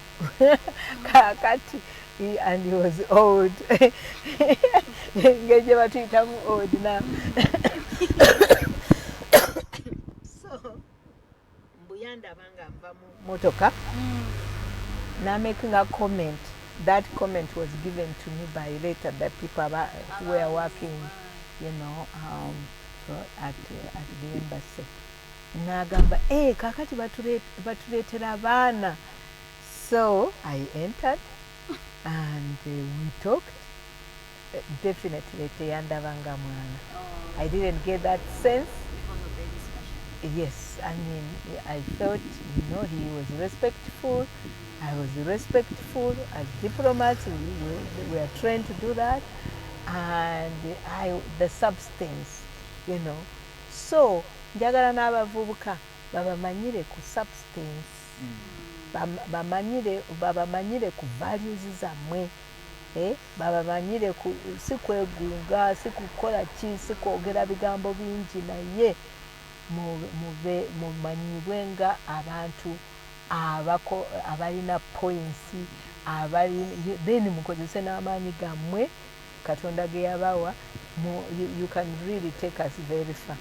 Speaker 20: And he was old. Old now. So, Mbuyanda banga motoka. Now making a comment. That comment was given to me by later the people who were working, at the embassy. Nagamba, kakati batuletera abaana. So I entered and we talked. Definitely teyandabanga mwana. I didn't get that sense. Yes, I mean, I thought, he was respectful. I was respectful. As diplomats, we are trained to do that. And the substance, So, njagala n'abavubuka babamanyire ku substance, babamanyire ku values zammwe, babamanyire ku si kwegunga, si kukola ki, si kwogera bigambo bingi, naye mumanyibwe nga abantu abalina points, then mukozese n'amaanyi gammwe Katonda ge yabawa. You can really take us very far.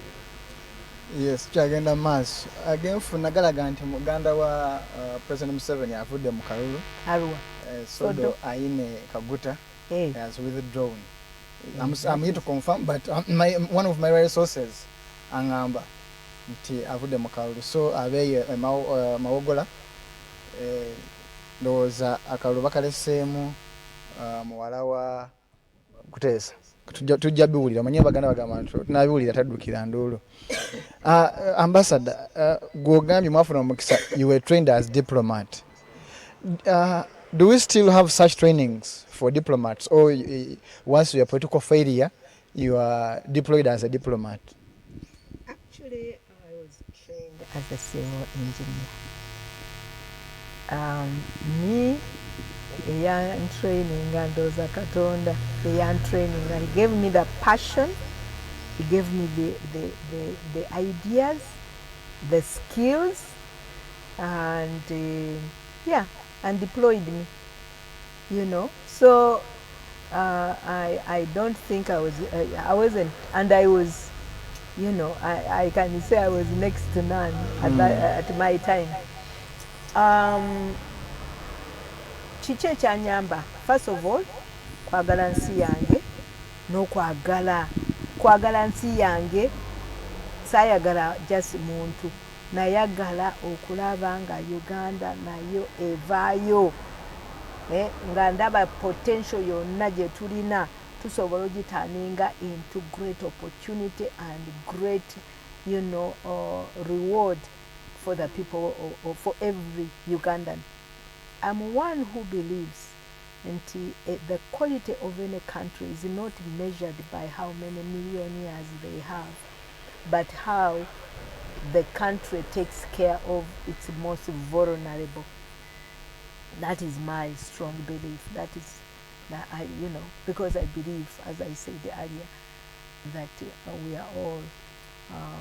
Speaker 19: Yes, kyagenda maaso. Again funagalaga nti muganda wa President Museveni avudde mu kalulu.
Speaker 20: Arua.
Speaker 19: Sodo aine kaguta has withdrawn. I'm here to confirm, but one of my sources angamba nti avudde mu kalulu. So abeye mawogola ndowooza akalulu bakaleseemu muwala wa Kuteesa. Tujja biwulira manye baganda bagamba nti tunabiwulira taddukira nduulu. Ambassador, gwogambye mwafuna omukisa, you were trained as diplomat. Do we still have such trainings for diplomats, or once you are political failure, you are deployed as a diplomat?
Speaker 20: Actually, I was trained as a civil engineer. Me, young training and those Katonda, the young training, he gave me the passion, he gave me the ideas, the skills, and and deployed me, So I don't think I wasn't, and I was, I can say I was next to none at my time. Kiki ekyanyamba, first of all, kwagala nsi yange kwagala nsi yange, saayagala just muntu, nayagala okulaba nga Uganda nayo evaayo, nga ndaba potential yonna gye tulina tusobola ogitaaninga into great opportunity and great reward for the people or for every Ugandan. I'm one who believes And the quality of any country is not measured by how many millionaires they have, but how the country takes care of its most vulnerable. That is my strong belief. That is, because I believe, as I said earlier, that we are all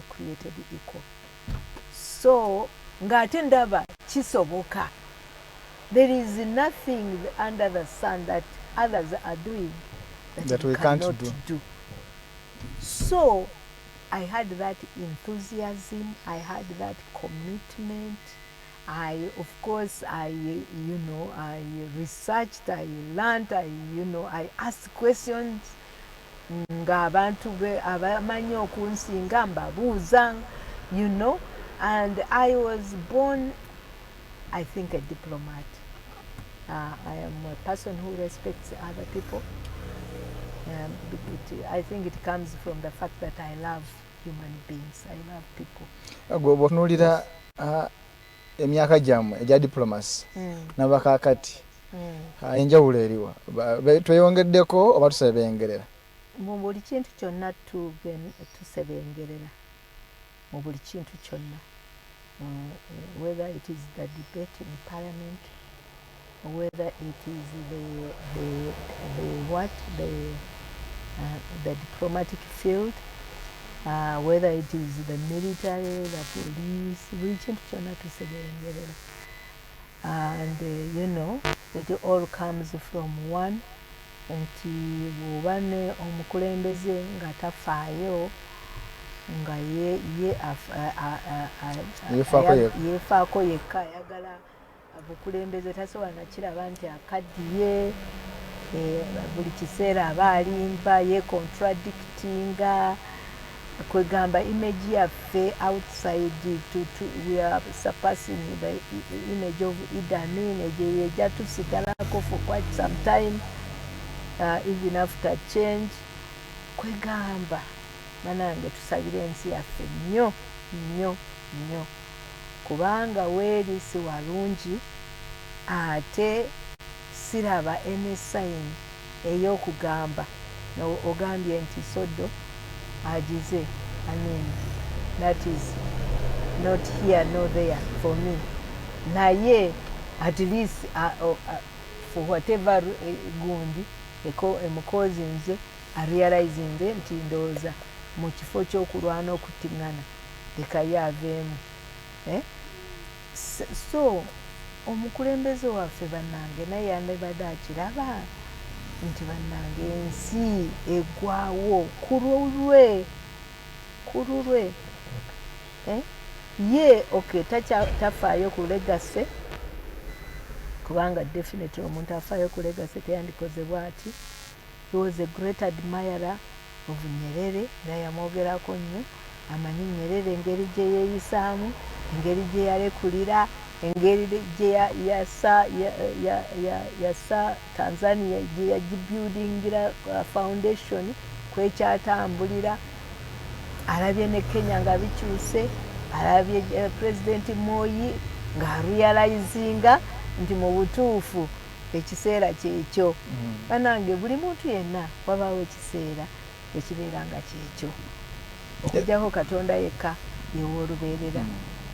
Speaker 20: created equal. So, ngate ndaba kisoboka. There is nothing under the sun that others are doing that we cannot do. So, I had that enthusiasm, I had that commitment. I researched, I learned, I asked questions. Ng'abantu abamanyi okunsinga mbabuuza, and I was born, I think, a diplomat. I am a person who respects other people. I think it comes from the fact that I love human beings. I love people.
Speaker 19: Bw'otunuulira emyaka gyammwe egya diplomacy n'abakaakati enjawulo eriwa? Tweyongeddeko oba tusebengerera?
Speaker 20: Mu buli kintu kyonna tusebengerera. Mu buli kintu kyonna. Whether it is the debate in parliament, whether it is the diplomatic field, whether it is the military, the police, buli kintu kyonna tusebengerera. And it all comes from one. Nti bw'oba omukulembeze nga tafaayo nga yeefaako yekka, ayagala bukulembeze, tasobola nakiraba nti akaddiye, buli kiseera aba alimba, yeecontradictinga, kwegamba image yaffe outside we are surpassing the image of Idi Amin, egyo ejja tusigalako for quite some time. Even after change, kwegamba nange tusabire ensi yaffe nnyo nnyo nnyo, kubanga weeri si walungi, ate siraba any sign ey'okugamba ogambye nti Soddo agize. I mean, that is not here nor there for me. Naye at least for whatever gundi Mukose nze arealizing nti ndowooza mu kifo ky'okulwana okutiŋŋana leka ye aveemu. So omukulembeze waffe bannange naye yandibadde akiraba nti bannange ensi eggwaawo ku lulwe. Ye tafaayo ku legacy, kubanga definitely omuntu afaayo ku legacy teyandikoze bw'ati. He was a great admirer of Nyerere, era yamwogerako nnyo. Amanyi Nyerere engeri gye yeeyisaamu, engeri gye yalekulira, engeri gye yassa Tanzania gye yagibuildingira foundation kwekyatambulira. Alabye ne Kenya nga bikyuse, alabye President Moi ng'arealizinga nti mu butuufu ekiseera kyekyo. Banange buli muntu yenna wabaawo ekiseera ekibeera nga kyekyo, okujjako Katonda yekka yewoolubeerera.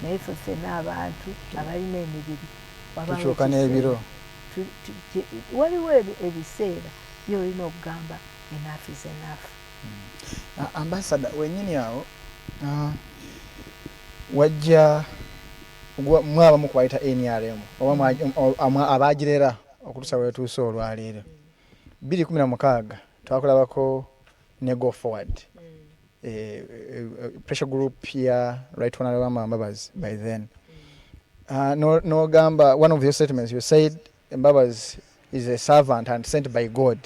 Speaker 20: Naye ffe ffenna abantu abalina emibiri
Speaker 19: tukyuka n'ebiro,
Speaker 20: waliwo ebiseera by'olina okugamba enough is enough.
Speaker 19: Ambassador, wennyini awo wajja mwaba mukwayita NRM oba abaagirera okutuusa wetuuse olwaleero. 2016 twakulabako ne Go Forward, pressure group ya Right Honorable Mbabazi by then. No gamba, one of your statements you said Mbabazi is a servant and sent by God.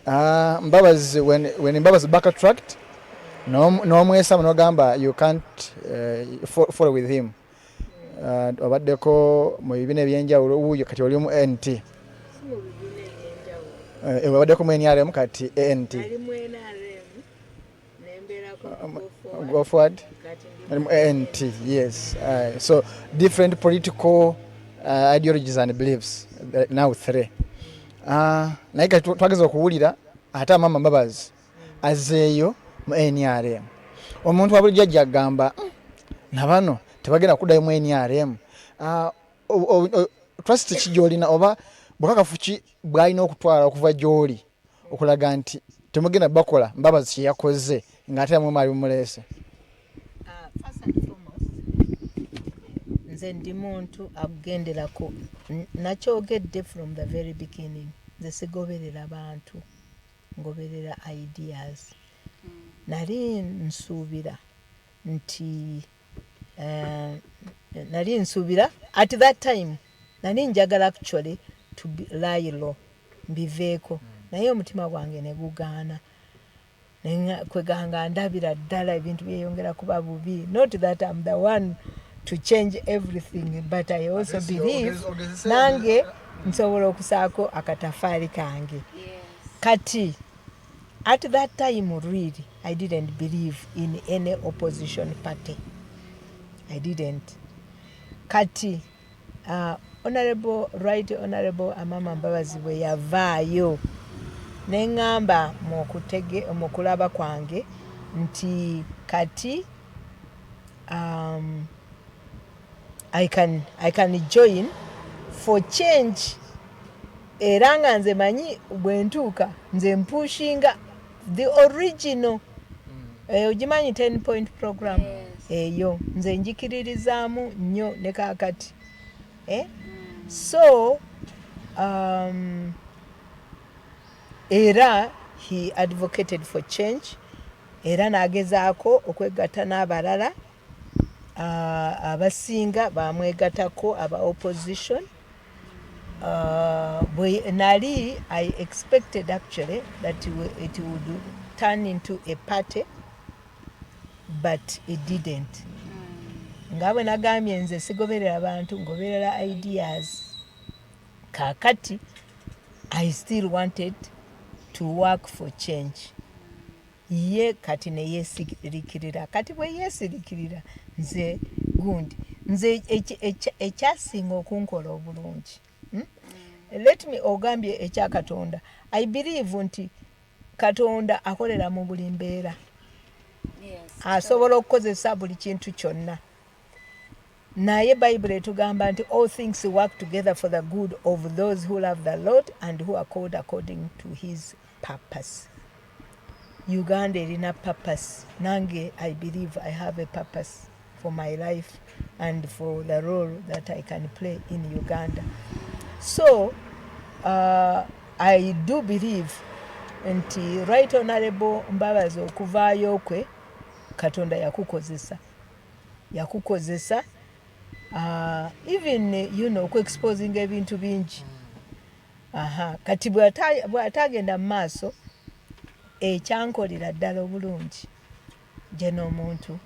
Speaker 19: Mbabazi, when Mbabazi backtracked, no mwesa no gamba you can't follow with him. Obaddeko mu bibina ebyenjawulo wuuyo kati oli mu NT. Obaddeko mu NRM kati NT. Go Forward. NT, yes. So different political ideologies and beliefs, now 3. naye kati twageza okuwulira ate Maama Mbabazi azeeyo mu NRM. Omuntu wa bulijjo ajja agamba nabano tebagenda kuddayo mu NRM. Trust ki gy'olina oba bukakafu ki bw'alina okutwala okuva gy'oli okulaga nti temugenda bakola Mbabazi kye yakoze ng'ate amwe mwali mumuleese?
Speaker 20: Nze ndi muntu agenderako nakyogedde from the very beginning. Nze sigoberera bantu, ngoberera ideas. Nali nsuubira nti at that time nali njagala actually to lie low mbiveeko, naye omutima gwange ne gugaana kweganga ndabira ddala ebintu byeyongera kuba bubi. Not that I'm the one to change everything, but I also believe nange nsobola okusaako akatafaali kange. Kati at that time really I didn't believe in any opposition party. I didn't. Kati Honorable Maama Mbabazi bwe yavaayo neŋŋamba mu kulaba kwange nti kati I can join for change. Era nga nze manyi bwe ntuuka nze mpushinga the original ogimanyi 10-point program eyo nze njikiririzaamu nnyo ne kaakati. So era he advocated for change, era n'agezaako okwegatta n'abalala abasinga bamwegatako aba opposition. Nali I expected actually that it would turn into a party, but it didn't. Ngawe nagambye nze sigoberera abantu, ngoberera ideas. Kakati I still wanted to work for change. Ye kati ne yesirikirira. Kati bwe yesirikirira nze gundi nze ekyasinga okunkola obulungi. Let me ogambye ekya Katonda. I believe nti Katonda akolera mu buli mbeera. Asobola okukozesa buli kintu kyonna. Naye Bible etugamba nti all things work together for the good of those who love the Lord and who are called according to his purpose. Uganda erina purpose. Nange I believe I have a purpose for my life and for the role that I can play in Uganda. So I do believe nti Right Honorable Mbabazi okuvaayo kwe Katonda yakukozesa even exposing ebintu bingi. Kati bw'atagenda mu maaso ekyankolera ddala obulungi gye n'omuntu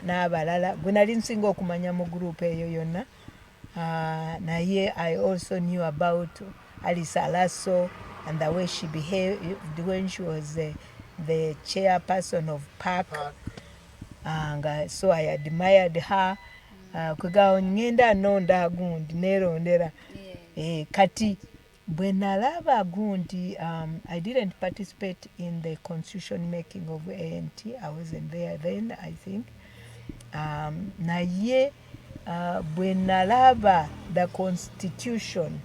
Speaker 20: n'abalala gwe nali nsinga okumanya mu group eyo yonna. Naye I also knew about Alice Alaso and the way she behaved when she was the chairperson of PAC. So I admired her. Kwegao ngenda nonda gundi nerondera. Kati bwe nalaba gundi I didn't participate in the constitution making of ANT. I wasn't there then, I think. Naye bwe nalaba the constitution,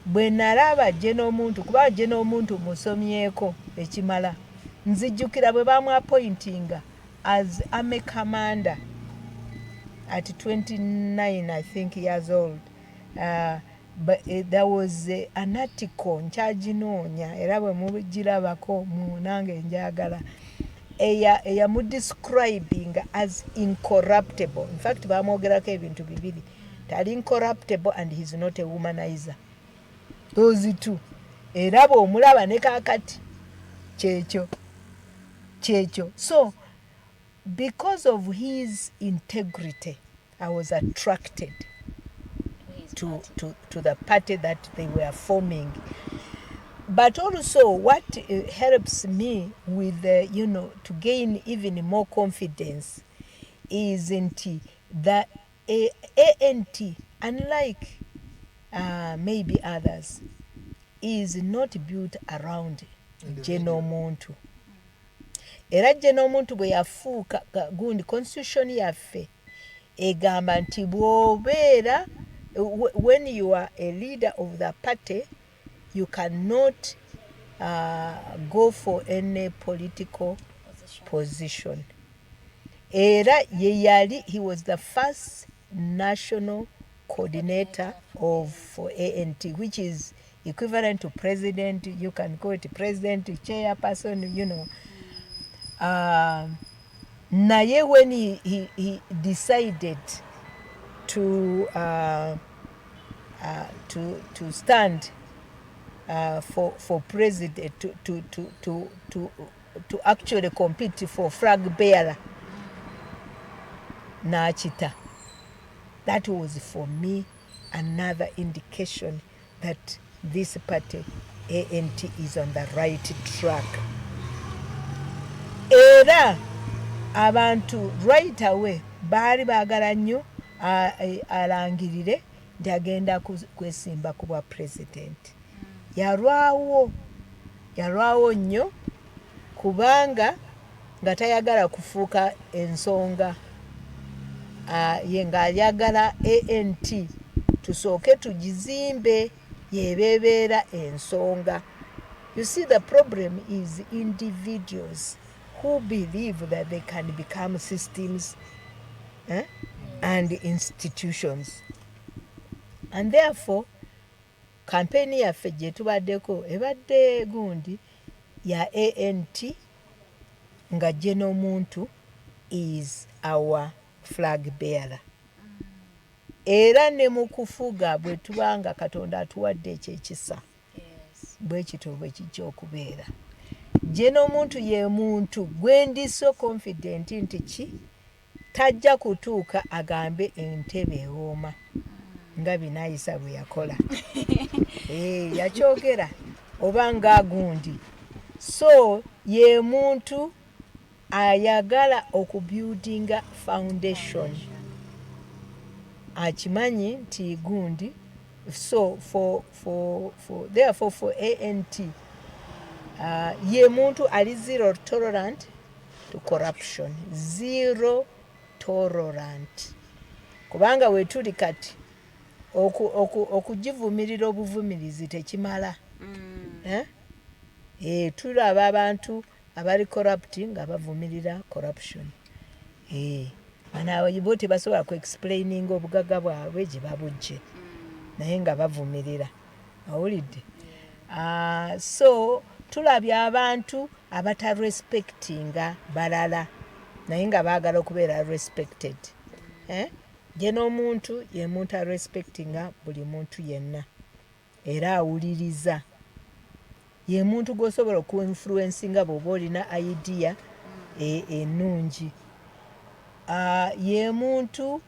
Speaker 20: bwe nalaba gye n'omuntu, kuba gye n'omuntu musomyeko ekimala, nzijjukira bwe bamwapointinga as army commander at 29, I think, years old. But there was an article nkyaginoonya era bwe mugirabako munange njagala eyamu describing as incorruptible. In fact bamwogerako ebintu bibiri, tali incorruptible and he's not a womanizer. Those two. Era bw'omulaba ne kaakati kyekyo. So because of his integrity I was attracted to the party that they were forming. But also what helps me with to gain even more confidence is that ANT, unlike maybe others, is not built around genomuntu. Era genomuntu bwe yafuuka gundi constitution yaffe egamba nti bw'obeera when you are a leader of the party you cannot go for any political position. Era he was the first national coordinator of ANT, which is equivalent to president. You can call it president, chairperson, you know. Naye when he decided to stand for president, to actually compete for flag bearer, Nachita. That was for me another indication that this party, ANT, is on the right track. Era abantu right away baali baagala nnyo alangirire nti agenda kwesimba ku bwa president. Yalwawo nnyo kubanga nga tayagala kufuuka ensonga. Ye ng'ayagala ANT tusooke tugizimbe yebeebeera ensonga. You see, the problem is individuals who believe that they can become systems and institutions. And therefore, campaign yaffe gye tubaddeko ebadde gundi ya ANT nga genomuntu is our flag bearer. Era ne mu kufuga bwe tubanga Katonda atuwadde ekyekisa bwe kityo bwe kijja okubeera. Genomuntu ye muntu gwe ndi so confident nti tajja kutuuka agambe entebe ewooma nga Binaayisa bwe yakola. Yakyogera oba nga gundi. So ye muntu ayagala okubuildinga foundation. Akimanyi nti gundi. So therefore for ANT, ye muntu ali zero tolerant to corruption. Zero tolerant. Kubanga wetuli kati okugivumirira obuvumirizi tekimala. Tulaba abantu abali corrupt nga bavumirira corruption. Ana bo tebasobola ku explaining obugaga bwabwe gye babujje naye nga bavumirira. Awulidde? So tulabye abantu abatarespectinga balala naye nga baagala okubeera respected. Genomuntu ye muntu arespectinga buli muntu yenna era awuliriza. Ye muntu gwosobola okuinfluencinga bw'oba olina idea ennungi. Ye muntu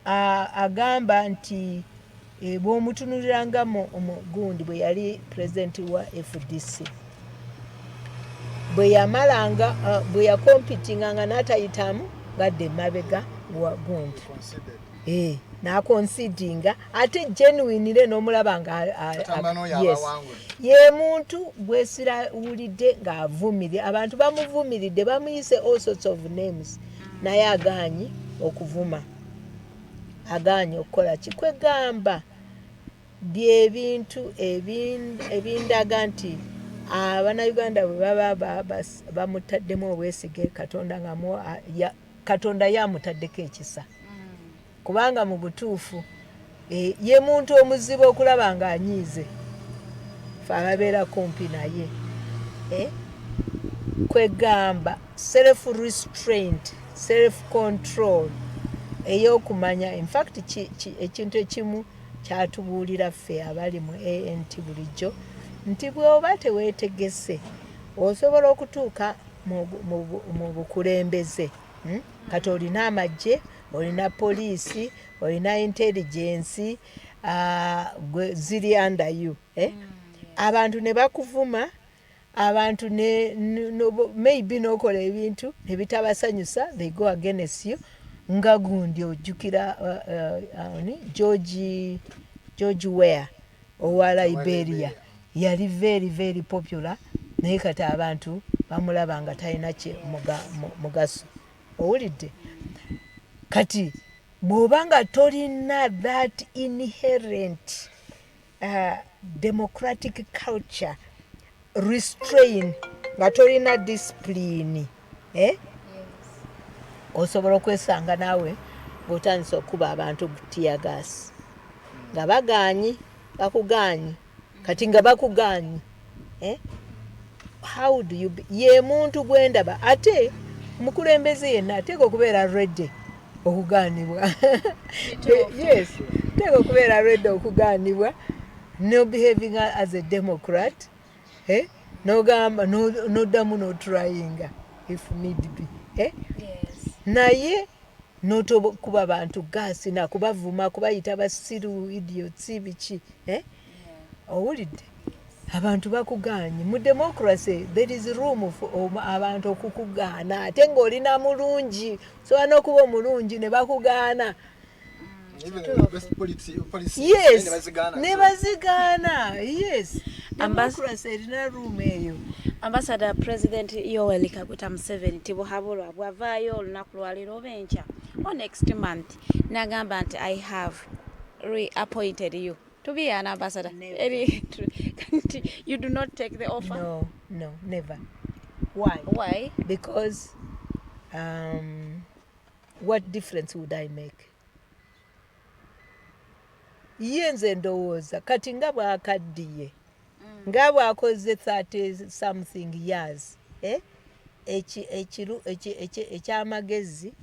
Speaker 20: agamba nti bw'omutunuliranga gundi bwe yali president wa FDC bwe yamalanga bwe yakompitinganga n'atayitamu gadde mabega wa gundi n'akonsidinga ate genuinely n'omulaba nga yes. Ye muntu bwesirawulidde ng'avumirire abantu bamuvumiridde bamuyise all sorts of names naye agaanyi okuvuma agaanyi okukola kikwegamba byebintu ebindaga nti Abannayuganda bwe baba bamutaddemu obwesige Katonda yamutaddeko ekisa kubanga mu butuufu ye muntu omuzibu okulaba ng'anyiize fe ababeera kumpi naye. Kwegamba self restraint, self control ey'okumanya. In fact ekintu ekimu kyatubuulira ffe abali mu ANT bulijjo nti bw'oba teweetegese osobola okutuuka mu bukulembeze. Kati olina amagye, olina poliisi, olina intelligence ziri under you. Abantu ne bakuvuma, abantu maybe n'okola ebintu ebitabasanyusa, they go against you. Nga gundi ojjukira George George Weah owa Liberia yali very very popular naye kati abantu bamulaba nga talina mugaso owulidde kati bw'oba nga tolina that inherent democratic culture restrain nga tolina discipline osobola okwesanga naawe ng'otandisa okuba abantu tiyagasi nga bakugaanyi kati nga bakugaanyi how do you ye muntu gwendaba ate mukulembeze yenna ateeka okubeera ready okugaanibwa yes teeka okubeera ready okugaanibwa no behaving as a democrat nogamba noddamu notrayinga if need be naye notokuba bantu gasi nakubavuma kubayita basiru idiots biki owulidde abantu bakuganye mu democracy there is room for abantu okukugaana ate ng'olina mulungi sobola n'okuba omulungi ne bakugaana yes ne bazigaana yes democracy erina room eyo
Speaker 18: Ambassador President Yoweri Kaguta Museveni tibuhabulwa bwavaayo olunaku lwaliro oba enkya or next month nagamba nti I have reappointed you to be an ambassador. You do not take the offer?
Speaker 20: No, never. Why? Because what difference would I make? Yenze ndowooza kati nga bwakaddiye nga bwakoze 30 something years ekyamagezi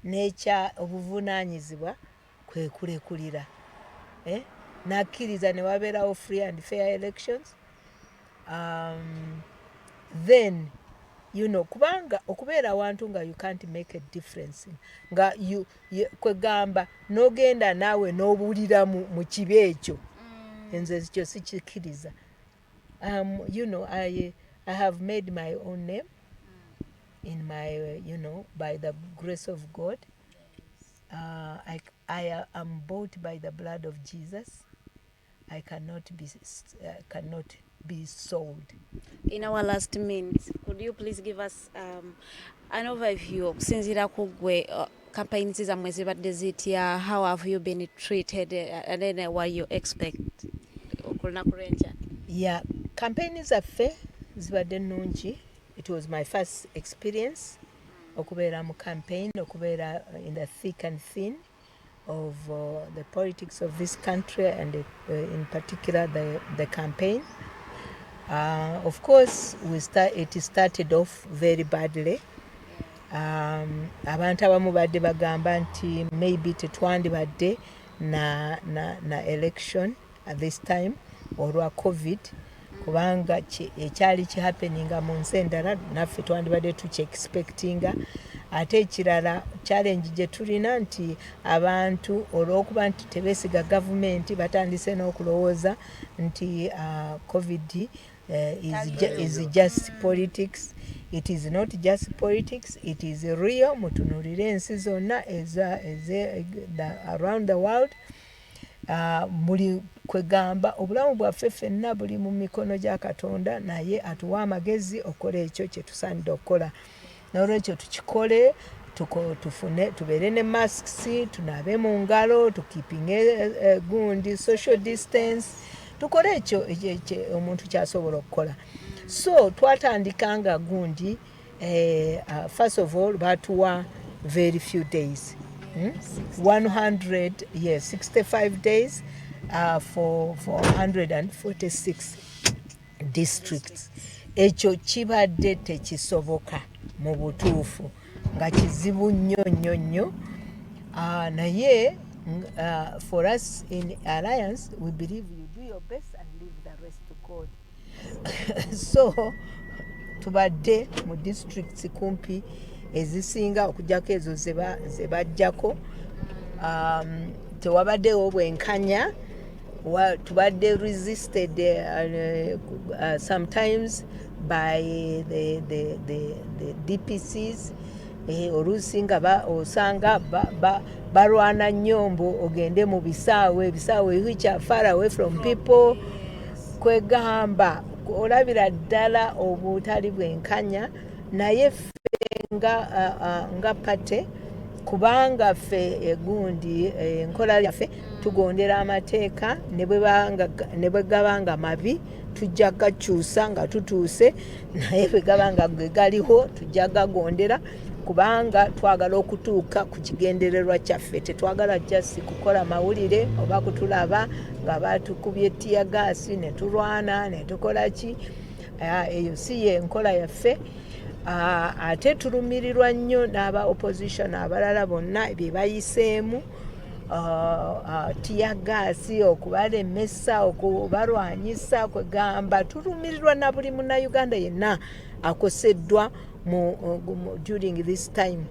Speaker 20: n'ekya obuvunaanyizibwa kwe kulekulira nakkiriza ne wabeerawo free and fair elections then kubanga okubeera awantu nga you can't make a difference nga kwegamba n'ogenda naawe n'obuulira mu kibi ekyo enze kyo sikikkiriza I have made my own name in my by the grace of God. I am bought by the blood of Jesus. I cannot be sold.
Speaker 18: In our last minutes, could you please give us an overview okusinziira ku gwe campaigns zammwe zibadde zitya, how have you been treated and then what you expect okulunaku lw'enkya?
Speaker 20: Yeah, campaigns zaffe zibadde nnungi. It was my first experience okubeera mu campaign, okubeera in the thick and thin of the politics of this country and in particular the campaign. Of course, it started off very badly. Abantu abamu badde bagamba nti maybe tetwandibadde na election at this time olwa COVID kubanga ekyali kihappeninga mu nsi endala naffe twandibadde tuki-expectinga. Ate ekirala challenge gye tulina nti abantu olw'okuba nti tebeesiga gavumenti batandise n'okulowooza nti COVID is just politics. It is not just politics, it is real. Mutunulire ensi zonna around the world. Buli kwegamba obulamu bwaffe ffenna buli mu mikono gya Katonda naye atuwa amagezi okukola ekyo kye tusaanidde okukola. N'olwekyo tukikole tubeere ne masks, tunaabe mu ngalo, tukipinge gundi social distance, tukole ekyo omuntu kyasobola okukola. So twatandikanga gundi first of all batuwa very few days. 65 days for 146 districts. Ekyo kibadde tekisoboka mu butuufu nga kizibu nnyo naye for us in Alliance we believe you do your best and leave the rest to God. So tubadde mu districts kumpi ezisinga okujjako ezo ze bajjako. Tewabaddewo bwenkanya. Tubadde resisted sometimes by the DPCs oluusi nga osanga balwana nnyombo ogende mu bisaawe which are far away from people kwegamba olabira ddala obutali bwenkanya naye ffe nga pate kubanga ffe egundi enkola yaffe tugondera amateeka ne bwe gabanga mabi tujja gakyusa nga tutuuse naye bwe gabanga ge galiho tujja gagondera kubanga twagala okutuuka ku kigendererwa kyaffe tetwagala jasi kukola mawulire oba kutulaba nga batukubye tiyagaasi ne tulwana ne tukola ki eyo si ye enkola yaffe ate tulumirirwa nnyo n'aba opposition abalala bonna bye bayiseemu tiyagaasi okubalemesa okubalwanyisa kwegamba tulumirirwa na buli munnayuganda yenna akoseddwa during this time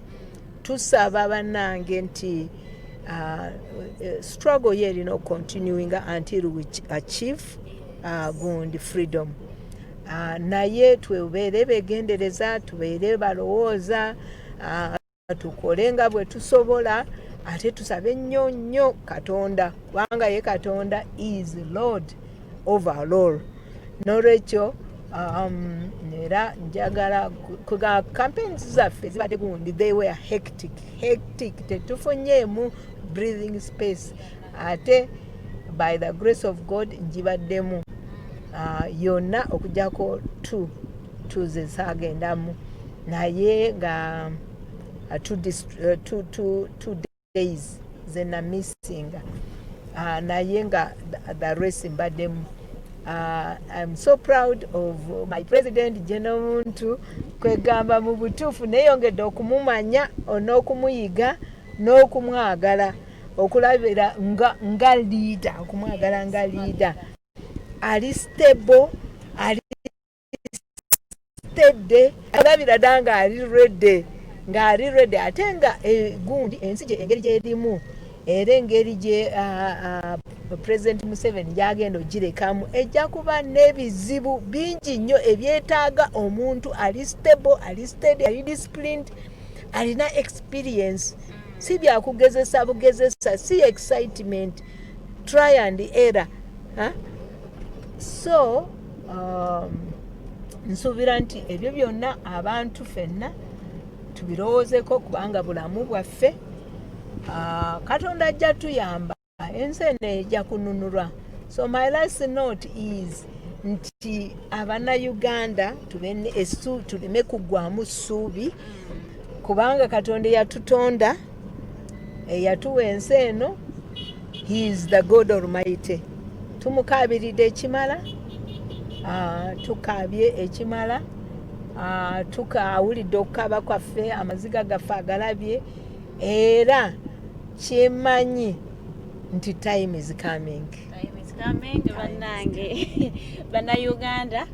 Speaker 20: tusaba bannange nti struggle ye erina continuing until we achieve gundi freedom naye twebeere begendereza tubeere balowooza tukole nga bwe tusobola ate tusabe nnyo nnyo Katonda kubanga ye Katonda is Lord over all n'olwekyo era njagala kuga campaigns zaffe zibadde gundi they were hectic tetufunyeemu breathing space ate by the grace of God njibaddemu yonna okujjako tuze zaagendamu naye nga 2 days zena missing naye nga the rest mbaddemu. I'm so proud of my president General Muntu kwegamba mu butuufu neeyongedde okumumanya n'okumuyiga n'okumwagala okulabira nga leader okumwagala nga leader ali stable ali steady alabira danga ali ready ate nga gundi ensi gye engeri gyerimu era engeri gye President Museveni gyagenda ogirekamu ejja kuba n'ebizibu bingi nnyo ebyetaaga omuntu ali stable ali steady ali disciplined alina experience si byakugezesa bugezesa si excitement try and error so nsuubira nti ebyo byonna abantu ffenna tubirowoozeko kubanga bulamu bwaffe Katonda ajja tuyamba ensi eno ejja kununulwa. So my last note is nti Abannayuganda tuleme kuggwaamu ssuubi kubanga Katonda yatutonda eyatuwa ensi eno he is the God Almighty. Tumukabiridde ekimala tukaabye ekimala tukawulidde okukaaba kwaffe amaziga gaffe agalabye era kyemanyi nti time is coming
Speaker 18: bannange bannayuganda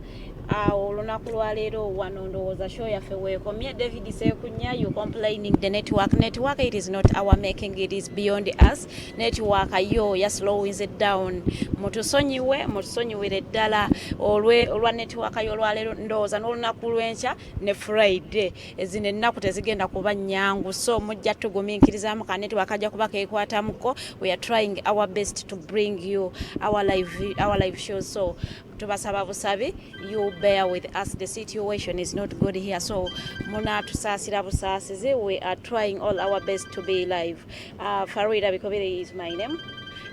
Speaker 18: olunaku lwaleero wano ndowooza show yaffe weekomye. David Sekunya, you complaining the network it is not our making, it is beyond us. Network yo ya slowing it down mutusonyiwire ddala olwa network yo lwaleero ndowooza n'olunaku lw'enkya ne Friday ezino ennaku tezigenda kuba nnyangu, so mujja tugumiikirizaamu ka network ajja kuba keekwatamuko. We are trying our best to bring you our live shows, so tubasaba busabi you bear with us. The situation is not good here, so muna tusaasira busaasizi. We are trying all our best to be live. Farida Bikobere is my name.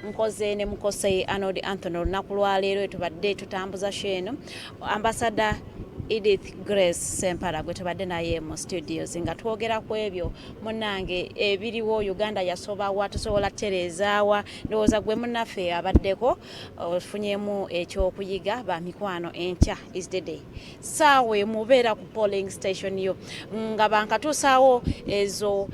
Speaker 18: Mukose ne Mukose Arnold Anthony olunaku lwaleero tubadde tutambuza sheno ambassador Edith Grace Ssempala gwe tubadde naye mu studios nga twogera ku ebyo munnange ebiriwo Uganda yasobawa tusobola terezaawa ndowooza gwe munnaffe abaddeko ofunyemu ekyokuyiga ba mikwano enkya is the day saawe mubeera ku polling station yo nga bankatuusaawo ezo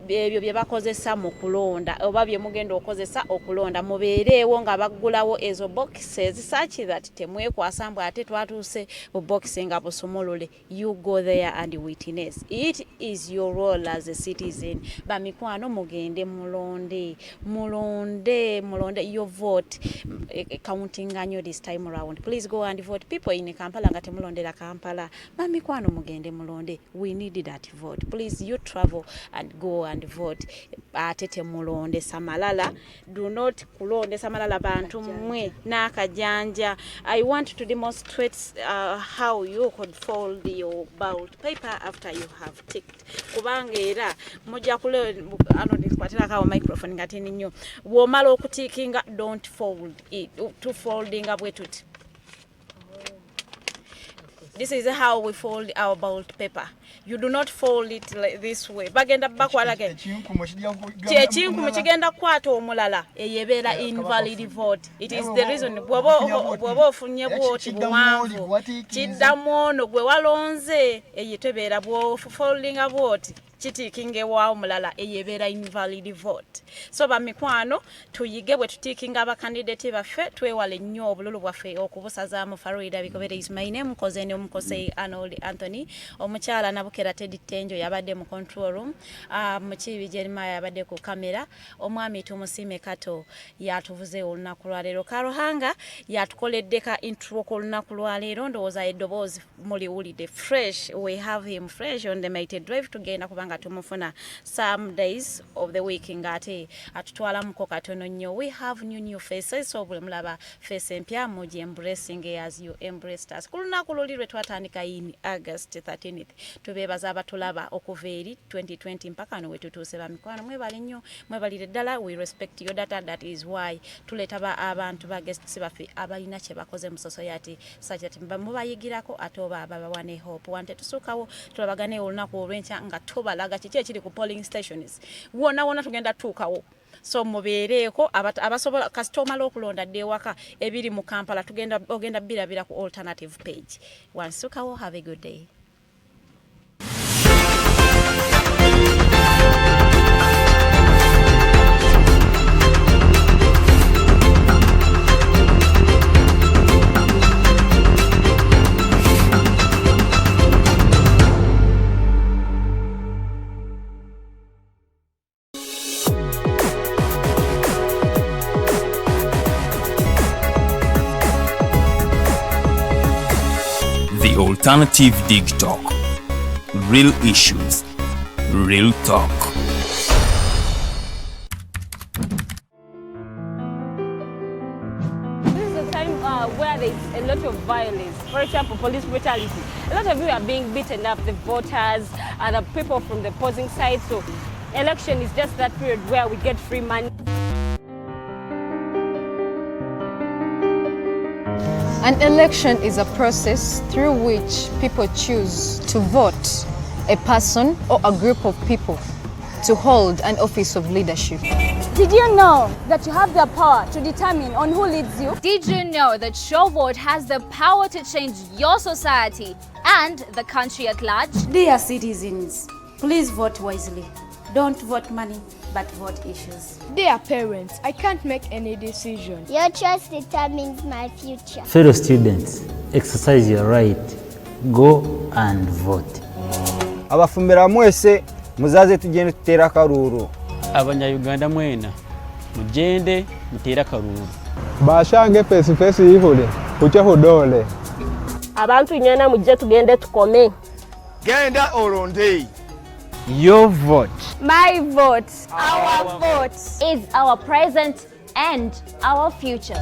Speaker 18: ebyo bye bakozesa mu kulonda oba bye mugenda okozesa okulonda mubeereewo nga baggulawo ezo boxes such that temwekwasambwa ate twatuuse box nga busumulule, you go there and witness. It is your role as a citizen. Bamikwano mugende mulonde your vote counting anyo this time around. Please go and vote. People in Kampala ngate mulondera Kampala. Bamikwano mugende mulonde. We need that vote. Please you travel and go and vote. Atete mulonde samalala. Do not kulonde samalala bantu mwe na kajanja. I want to demonstrate how you could fold your ballot paper after you have ticked. Kubanga era moja kule Arnold kwatira kawa microphone ngati ninyo. Womala okutikinga don't fold it. To folding up with it. This is how we fold our ballot paper. You do not fold it like this way. Bagenda bakwala again. Chechinkumu chigenda kwato omulala eyebera invalid vote. It is the reason bwabo ofunye vote buwanvu. Chidamono gwe walonze eyitebera bwo folding a vote. Chitikinge wa omulala eyebera invalid vote. So bamikwano tuyige bwe tutikinga aba candidate baffe twewale nnyo obululu bwaffe okubusazaamu Farida Bikobere is my name Mukose Arnold Anthony omukyala nabukera Teddy Tenjo yabadde mu control room mukibi Jeremiah yabadde ku kamera omwami tumusime kato yatuvuze olunaku lwaleero Karuhanga yatukoleddeka intro ku lunaku lwaleero ndowooza eddoboozi muli wulide fresh. We have him fresh on the mighty drive tugenda kubanga tumufuna some days of the week ngate atutwala muko katono nnyo. We have new faces so buli mulaba face empya muji embracing as you embraced us. Kulunaku lulirwe twatandika in August 13th tubebaza abatulaba okuva eri 2020 mpaka no wetutuuse bamikwano mwebale nnyo mwebalire ddala. We respect your data, that is why tuleta abantu ba guests baffe abalina kye bakoze mu society such that mubayigirako atoba abawane hope wante tusukawo tulabagane olunaku olwencha nga tobalaga kiki ekiri ku polling stations wona tugenda tuukawo. So mubeereko abasobola customer okulonda dewaka ebiri mu Kampala ogenda birabira ku alternative page. Wansukawo, have a good day.
Speaker 1: The Alternative Dig Talk. Real issues, real talk.
Speaker 2: This is a time where there is a lot of violence. For example, police brutality. A lot of you are being beaten up, the voters and the people from the opposing side. So election is just that period where we get free money.
Speaker 3: An election is a process through which people choose to vote a person or a group of people to hold an office of leadership.
Speaker 4: Did you know that you have the power to determine on who leads you?
Speaker 5: Did you know that your vote has the power to change your society and the country at large?
Speaker 6: Dear citizens, please vote wisely. Don't vote money, but vote issues.
Speaker 13: Dear parents, I can't make any decision.
Speaker 8: Your choice determines my future.
Speaker 9: Fellow students, exercise your right. Go and vote.
Speaker 12: Abafumbira mwese muzaze tugende tutera karuru.
Speaker 11: Abanyayuganda mwena mugende mutera karuru.
Speaker 12: Bashange face yihule kuche hudole.
Speaker 2: Abantu nyana mujje tugende tukome.
Speaker 10: Genda olonde.
Speaker 12: Your vote.
Speaker 4: My vote. Our vote
Speaker 5: is our present and our future.